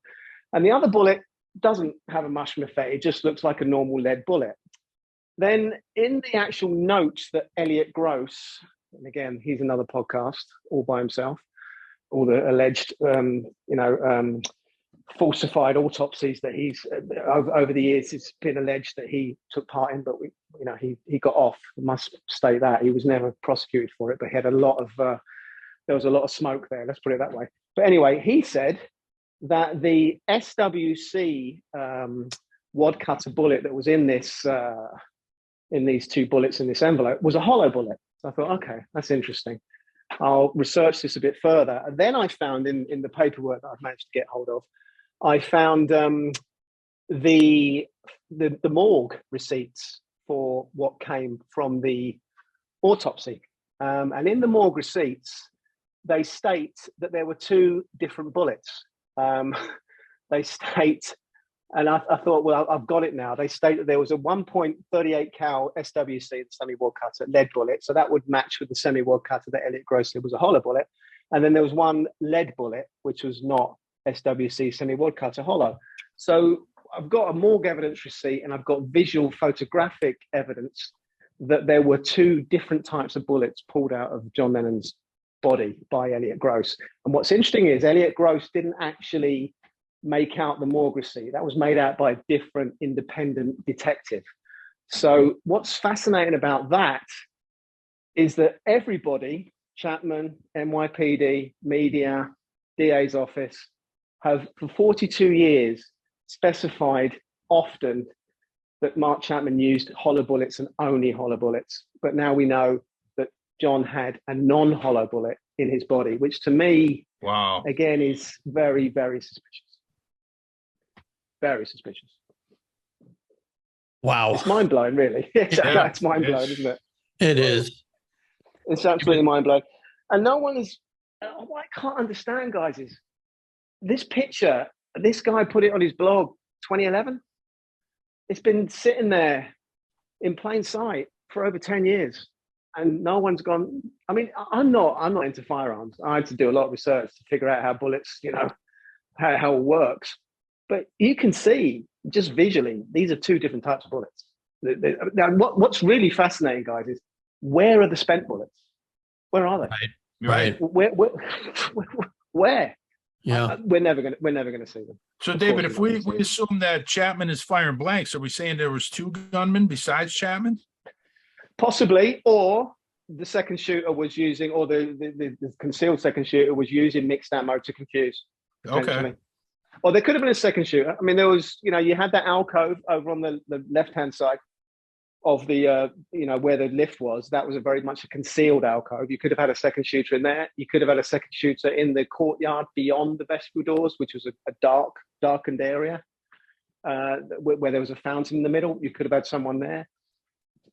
And the other bullet doesn't have a mushroom effect. It just looks like a normal lead bullet. Then in the actual notes that Elliot Gross, and again, he's another podcast all by himself, all the alleged, falsified autopsies that he's over the years, it's been alleged that he took part in, but he got off. I must state that he was never prosecuted for it, but he had a lot of there was a lot of smoke there, let's put it that way. But anyway, he said that the SWC wad cutter bullet that was in this in these 2 bullets in this envelope was a hollow bullet. So I thought, okay, that's interesting. I'll research this a bit further. And then I found in the paperwork that I've managed to get hold of, I found the morgue receipts for what came from the autopsy. And in the morgue receipts, they state that there were 2 different bullets. They state, and I thought, well, I've got it now. They state that there was a 1.38 cal SWC, the semi-wad cutter, lead bullet. So that would match with the semi-wad cutter that Elliot Gross said was a hollow bullet. And then there was 1 lead bullet, which was not SWC semi-wad cutter hollow. So I've got a morgue evidence receipt and I've got visual photographic evidence that there were 2 different types of bullets pulled out of John Lennon's body by Elliot Gross. And what's interesting is Elliot Gross didn't actually make out the morgue receipt. That was made out by a different independent detective. So what's fascinating about that is that everybody, Chapman, NYPD, media, DA's office, have for 42 years specified often that Mark Chapman used hollow bullets and only hollow bullets. But now we know that John had a non-hollow bullet in his body, which to me, Wow, again, is very, very suspicious. Very suspicious. Wow. It's mind-blowing, really. It's mind-blowing, isn't it? It is. It's absolutely mind-blowing. And no one is, what I can't understand, guys, is this picture, this guy put it on his blog 2011. It's been sitting there in plain sight for over 10 years. And no one's gone. I mean, I'm not into firearms. I had to do a lot of research to figure out how bullets, how it works. But you can see just visually, these are 2 different types of bullets. Now, what's really fascinating, guys, is where are the spent bullets? Where are they? Right. Where? Yeah. We're never gonna see them. So David, if we assume that Chapman is firing blanks, are we saying there was 2 gunmen besides Chapman? Possibly, or the second shooter was using, or the concealed second shooter was using mixed ammo to confuse. Okay. Or there could have been a second shooter. I mean, there was, you had that alcove over on the left-hand side of the, where the lift was. That was a very much a concealed alcove. You could have had a second shooter in there. You could have had a second shooter in the courtyard beyond the vestibule doors, which was a darkened area where there was a fountain in the middle. You could have had someone there.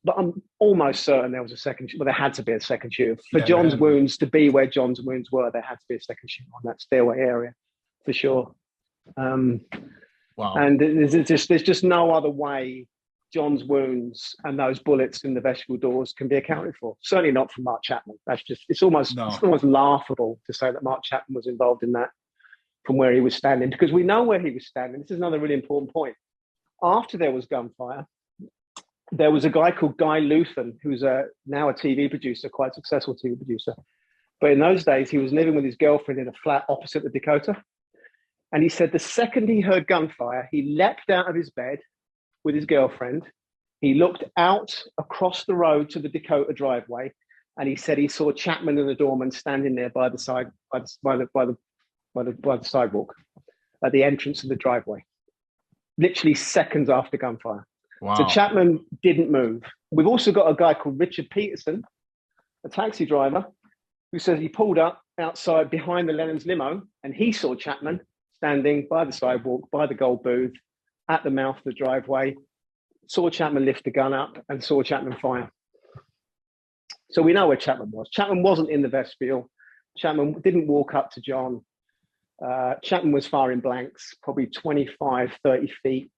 But I'm almost certain there was a second. Well, there had to be a second shooter for John's wounds to be where John's wounds were. There had to be a second shooter on that stairway area, for sure. Wow. And there's just no other way John's wounds and those bullets in the vestibule doors can be accounted for. Certainly not from Mark Chapman. It's almost laughable to say that Mark Chapman was involved in that from where he was standing, because we know where he was standing. This is another really important point. After there was gunfire, there was a guy called Guy Luthan, who's now a TV producer, quite successful TV producer. But in those days, he was living with his girlfriend in a flat opposite the Dakota. And he said the second he heard gunfire, he leapt out of his bed with his girlfriend. He looked out across the road to the Dakota driveway, and he said he saw Chapman and the doorman standing there by the sidewalk at the entrance of the driveway, literally seconds after gunfire. Wow. So Chapman didn't move. We've also got a guy called Richard Peterson, a taxi driver, who says he pulled up outside behind the Lennon's limo and he saw Chapman standing by the sidewalk, by the gold booth, at the mouth of the driveway, saw Chapman lift the gun up and saw Chapman fire. So we know where Chapman was. Chapman wasn't in the vestibule. Chapman didn't walk up to John. Chapman was firing blanks, probably 25, 30 feet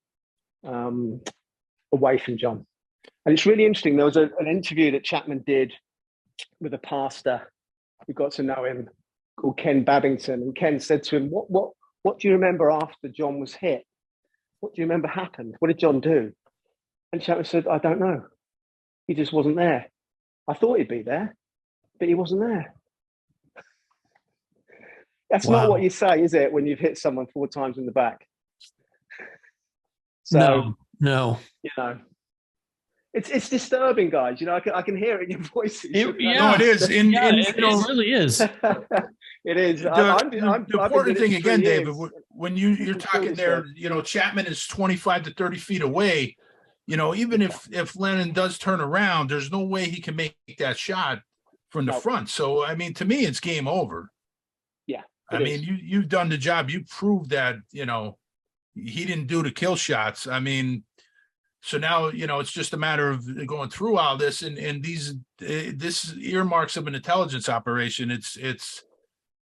away from John. And it's really interesting. There was an interview that Chapman did with a pastor who got to know him called Ken Babington. And Ken said to him, what do you remember after John was hit? What do you remember happened? What did John do? And Chapman said, I don't know. He just wasn't there. I thought he'd be there, but he wasn't there. That's not what you say, is it, when you've hit someone 4 times in the back? So, no. It's disturbing, guys. I can hear it in your voices. No, it is. It really is. It is. The important thing again, David, when you're talking there, Chapman is 25 to 30 feet away. Even if Lennon does turn around, there's no way he can make that shot from the front. So, I mean, to me, it's game over. Yeah. I mean, you've done the job. You proved that, he didn't do the kill shots. I mean, so now, it's just a matter of going through all this and this earmarks of an intelligence operation. It's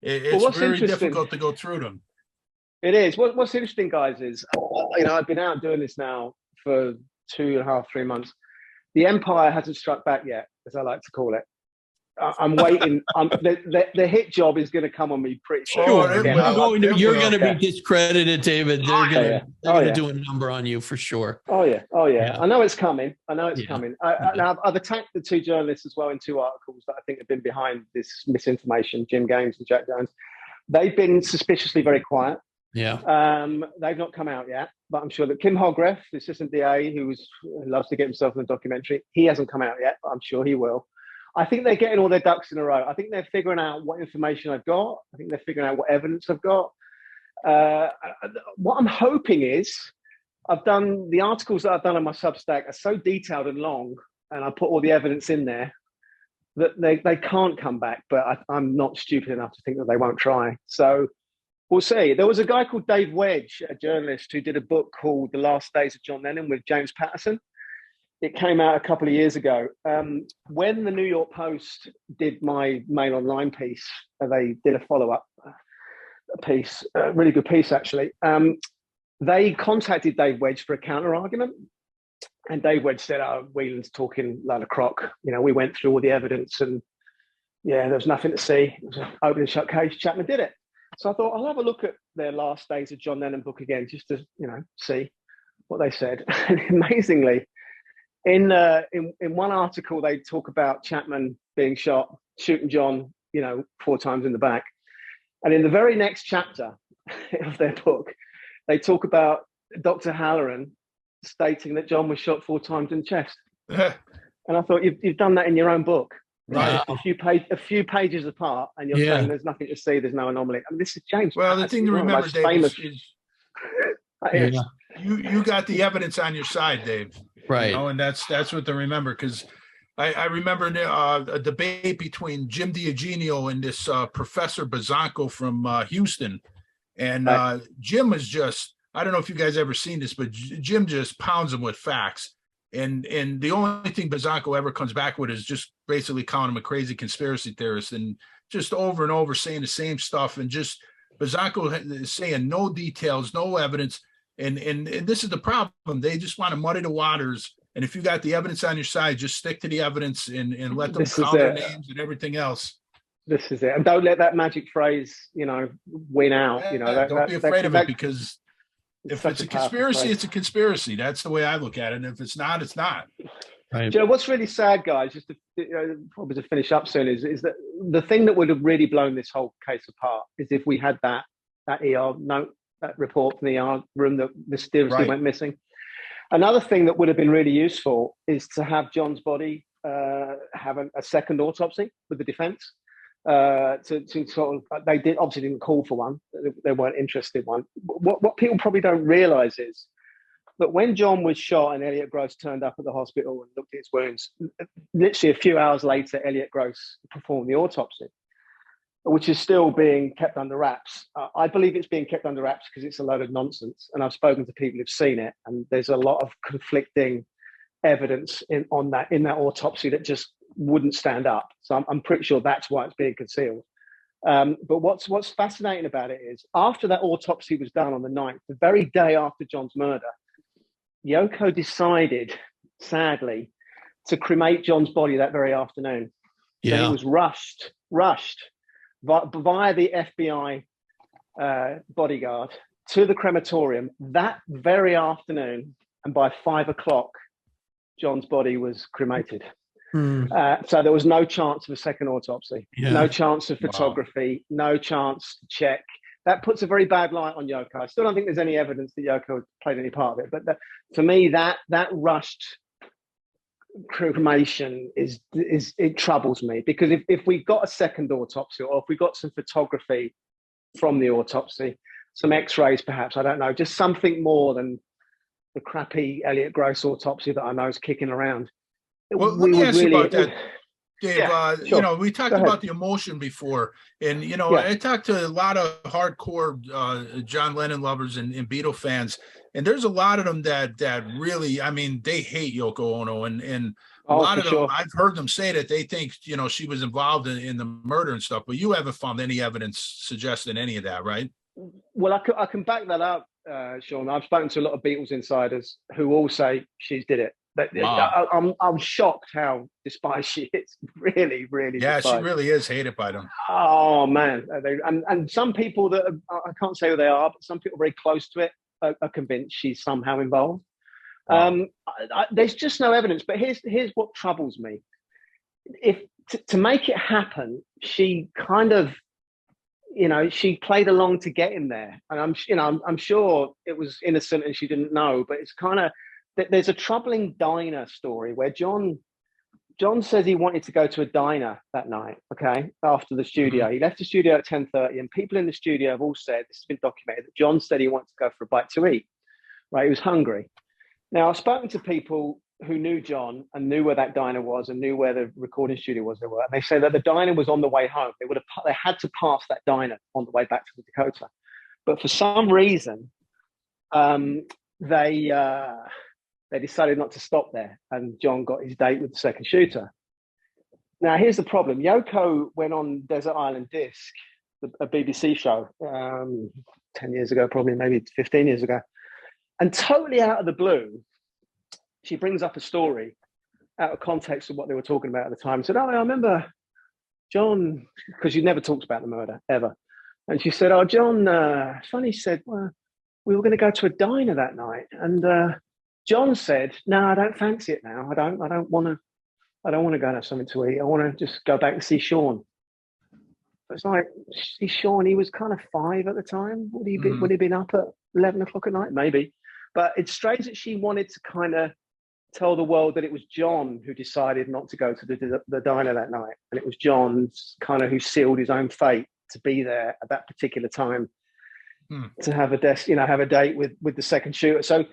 very difficult to go through them. It is. What's interesting, guys, is, I've been out doing this now for 2.5, 3 months. The Empire hasn't struck back yet, as I like to call it. I'm waiting. The hit job is going to come on me pretty soon. Sure, you're going to be discredited, David. They're going to do a number on you for sure. Oh yeah. I know it's coming. Coming. I've attacked the 2 journalists as well in 2 articles that I think have been behind this misinformation. Jim Gaines and Jack Jones. They've been suspiciously very quiet. Yeah. They've not come out yet, but I'm sure that Kim Hogreff, the assistant DA, who loves to get himself in the documentary, he hasn't come out yet. But I'm sure he will. I think they're getting all their ducks in a row. I think they're figuring out what information I've got. I think they're figuring out what evidence I've got. What I'm hoping is the articles that I've done on my Substack are so detailed and long, and I put all the evidence in there that they can't come back, but I'm not stupid enough to think that they won't try. So we'll see. There was a guy called Dave Wedge, a journalist, who did a book called The Last Days of John Lennon with James Patterson. It came out a couple of years ago. When the New York Post did my Mail Online piece, they did a follow-up piece, a really good piece, actually. They contacted Dave Wedge for a counter-argument. And Dave Wedge said, Whelan's talking a load of crock. We went through all the evidence and, there was nothing to see. It was an open and shut case. Chapman did it. So I thought, I'll have a look at their Last Days of John Lennon book again, just to, see what they said. And amazingly, in one article, they talk about Chapman being shooting John, 4 times in the back. And in the very next chapter of their book, they talk about Dr. Halloran stating that John was shot 4 times in the chest. And I thought, you've done that in your own book. Right. A few pages apart, and you're saying there's nothing to see, there's no anomaly. I mean, this is James. Well, the thing to remember, Dave, is you got the evidence on your side, Dave. Right. And that's what to remember, because I remember a debate between Jim D'Eugenio and this Professor Bazanco from Houston. And Jim was just, I don't know if you guys ever seen this, but Jim just pounds him with facts. And the only thing Bazanco ever comes back with is just basically calling him a crazy conspiracy theorist, and just over and over saying the same stuff, and just Bazanco is saying no details, no evidence. And this is the problem. They just want to muddy the waters. And if you got the evidence on your side, just stick to the evidence and let them call their names and everything else. This is it. And don't let that magic phrase, win out. Don't be afraid of it, because if it's a conspiracy, it's a conspiracy. That's the way I look at it. And if it's not, it's not. Right. Joe, what's really sad, guys, just to probably to finish up soon, is that the thing that would have really blown this whole case apart is if we had that ER note, that report from the ER room that mysteriously went missing. Another thing that would have been really useful is to have John's body have a second autopsy with the defence. To sort of, they didn't call for one. They weren't interested in one. What people probably don't realise is that when John was shot and Elliot Gross turned up at the hospital and looked at his wounds, literally a few hours later, Elliot Gross performed the autopsy, which is still being kept under wraps. I believe it's being kept under wraps because it's a load of nonsense. And I've spoken to people who've seen it, and there's a lot of conflicting evidence in that autopsy that just wouldn't stand up. So I'm pretty sure that's why it's being concealed. But what's fascinating about it is, after that autopsy was done on the 9th, the very day after John's murder, Yoko decided, sadly, to cremate John's body that very afternoon. So he was rushed via the FBI bodyguard to the crematorium that very afternoon, and by 5 o'clock, John's body was cremated. So there was no chance of a second autopsy, no chance of photography, no chance to check. That puts a very bad light on Yoko. I still don't think there's any evidence that Yoko played any part of it. But to me, that rushed cremation it troubles me, because if we got a second autopsy, or if we got some photography from the autopsy, some X-rays perhaps, I don't know, just something more than the crappy Elliot Gross autopsy that I know is kicking around. Well, let me ask you about that. Dave, Sure. you know, we talked Go ahead. about the emotion before, and you know, Yeah. I talked to a lot of hardcore John Lennon lovers and Beatle fans, and there's a lot of them that really, I mean, they hate Yoko Ono, and a Oh, lot for of them, sure. I've heard them say that they think, you know, she was involved in the murder and stuff, but you haven't found any evidence suggesting any of that, right? Well, I can back that up, Sean. I've spoken to a lot of Beatles insiders who all say she's did it. But Wow. I'm shocked how despised she is. Really, really Yeah, she despised. really is hated by them. Oh man, and some people that I can't say who they are, but some people very close to it are convinced she's somehow involved. Wow. There's just no evidence. But here's what troubles me: if to make it happen, she kind of, you know, she played along to get him there, and I'm sure it was innocent and she didn't know. But it's kind of, there's a troubling diner story where John says he wanted to go to a diner that night, okay, after the studio. Mhm. He left the studio at 10:30, and people in the studio have all said, this has been documented, that John said he wanted to go for a bite to eat, right? He was hungry. Now, I've spoken to people who knew John and knew where that diner was and knew where the recording studio was. And they say that the diner was on the way home. They had to pass that diner on the way back to the Dakota. But for some reason, they decided not to stop there, and John got his date with the second shooter. Now, here's the problem. Yoko went on Desert Island Disc, a BBC show, 10 years ago, probably maybe 15 years ago. And totally out of the blue, she brings up a story out of context of what they were talking about at the time. Said, oh, I remember John, because she never talks about the murder, ever. And she said, oh, John, funny, said, well, we were going to go to a diner that night. And John said, no, I don't fancy it now. I don't want to go and have something to eat. I want to just go back and see Sean. It's like, see Sean, he was kind of 5 at the time. Would he have been up at 11 o'clock at night? Maybe. But it's strange that she wanted to kind of tell the world that it was John who decided not to go to the diner that night. And it was John kind of who sealed his own fate to be there at that particular time to have a date with the second shooter. So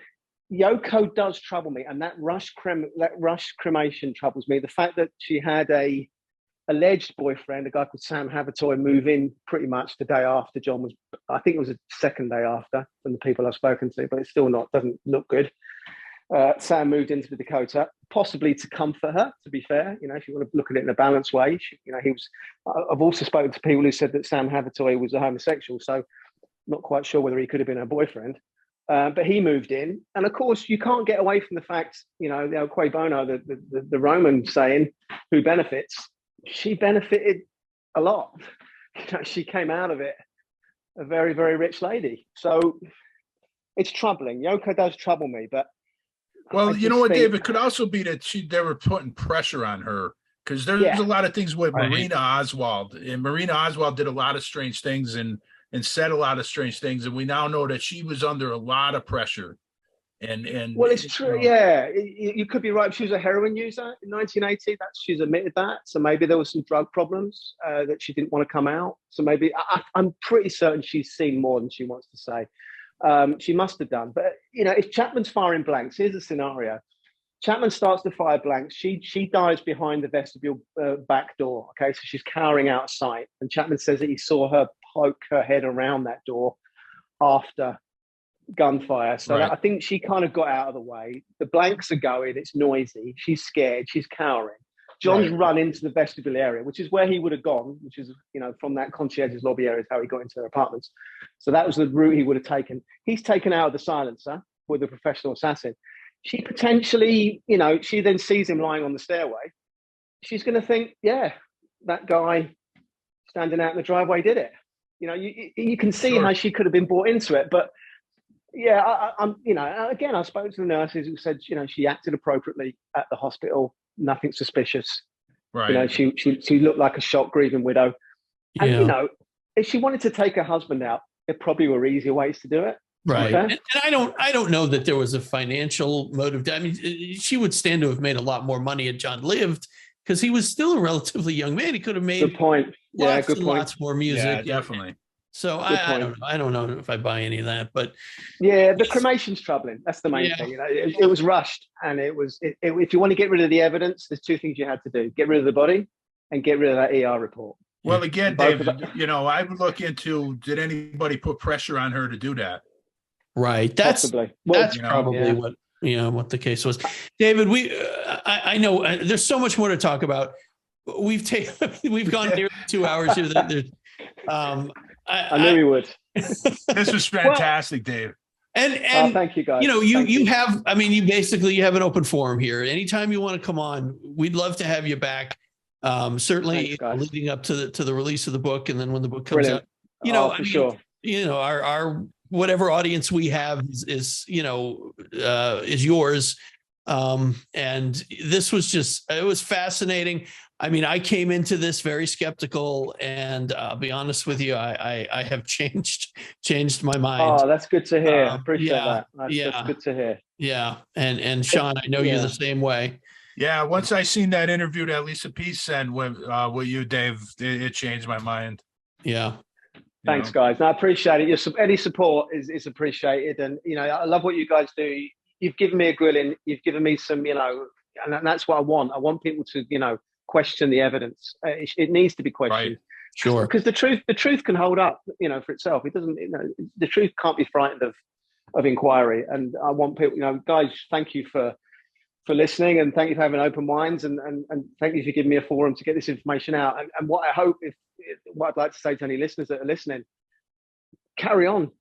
Yoko does trouble me, and that rush cremation troubles me. The fact that she had a alleged boyfriend, a guy called Sam Havatoy, move in pretty much the day after John was, I think it was the second day after, from the people I've spoken to, but it's still doesn't look good. Sam moved into the Dakota, possibly to comfort her, to be fair, you know, if you want to look at it in a balanced way. I've also spoken to people who said that Sam Havatoy was a homosexual, so not quite sure whether he could have been her boyfriend. But he moved in. And of course, you can't get away from the fact, you know, the Quo Bono, the Roman saying, who benefits? She benefited a lot. You know, she came out of it a very, very rich lady. So it's troubling. Yoko does trouble me, but well, you know what, Dave, it could also be that they were putting pressure on her, because there's a lot of things with Marina Oswald, and Marina Oswald did a lot of strange things and said a lot of strange things, and we now know that she was under a lot of pressure. And well, it's true. Yeah, you could be right. She was a heroin user in 1980. She's admitted that. So maybe there were some drug problems that she didn't want to come out. So maybe I'm pretty certain she's seen more than she wants to say. She must have done. But you know, if Chapman's firing blanks, here's the scenario: Chapman starts to fire blanks. She dives behind the vestibule back door. Okay, so she's cowering out of sight. And Chapman says that he saw her poke her head around that door after gunfire. So I think she kind of got out of the way. The blanks are going. It's noisy. She's scared. She's cowering. John's run into the vestibule area, which is where he would have gone, which is, you know, from that concierge's lobby area is how he got into their apartments. So that was the route he would have taken. He's taken out of the silencer with a professional assassin. She potentially, you know, she then sees him lying on the stairway. She's going to think, yeah, that guy standing out in the driveway did it. You know, you can see how she could have been brought into it. But yeah, I'm, you know, again, I spoke to the nurses who said, you know, she acted appropriately at the hospital. Nothing suspicious. Right. You know, she looked like a shocked, grieving widow. And, you know, if she wanted to take her husband out, there probably were easier ways to do it. Right. And I don't know that there was a financial motive. I mean, she would stand to have made a lot more money had John lived, because he was still a relatively young man. He could have made good point. Yeah, lots good and point. Lots more music. Yeah, definitely. So I don't know if I buy any of that, but yeah, the cremation's troubling. That's the main thing. You know, it was rushed, and it was. If you want to get rid of the evidence, there's two things you had to do: get rid of the body and get rid of that ER report. Well, again, Both of David, you know, I would look into, did anybody put pressure on her to do that? Right. That's Possibly. Well, that's probably what the case was. David, I know there's so much more to talk about. We've gone nearly 2 hours here. I knew you would. This was fantastic, Dave. And thank you, guys. You know, Thank you have, I mean, you have an open forum here. Anytime you want to come on, we'd love to have you back. Certainly leading up to the release of the book, and then when the book comes out, you know, I mean, sure. You know, our whatever audience we have is yours. And this was it was fascinating. I mean, I came into this very skeptical, and I'll be honest with you, I have changed my mind. Oh, that's good to hear. Appreciate that. That's good to hear. Yeah. And Sean, I know you're the same way. Yeah. Once I seen that interview that Lisa Pease sent with you, Dave, it changed my mind. Yeah. Thanks, guys. No, I appreciate it. Any support is appreciated. And, you know, I love what you guys do. You've given me a grilling. You've given me some, you know, and that's what I want. I want people to, you know, question the evidence. It needs to be questioned. Right. Sure. Because the truth can hold up, you know, for itself. It doesn't, you know, the truth can't be frightened of inquiry. And I want people, you know, guys, thank you for listening, and thank you for having open minds, and thank you for giving me a forum to get this information out. And what I hope, what I'd like to say to any listeners that are listening, carry on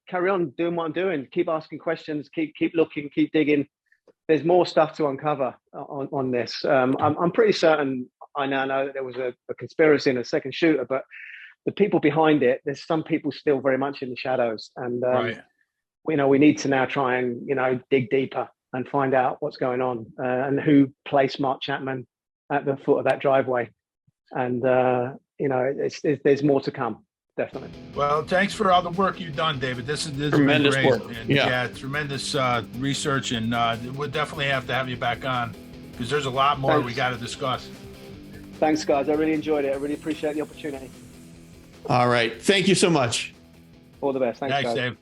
doing what I'm doing. Keep asking questions, keep looking, keep digging. There's more stuff to uncover on this. I'm pretty certain I now know that there was a conspiracy and a second shooter, but the people behind it, there's some people still very much in the shadows. And, you know, we need to now try and, you know, dig deeper and find out what's going on, and who placed Mark Chapman at the foot of that driveway. And, you know, there's more to come, definitely. Well, thanks for all the work you've done, David. This has tremendous been great. work. And, tremendous research, and we'll definitely have to have you back on, because there's a lot more we got to discuss. Thanks, guys. I really enjoyed it. I really appreciate the opportunity. All right. Thank you so much. All the best. Thanks, guys. Dave.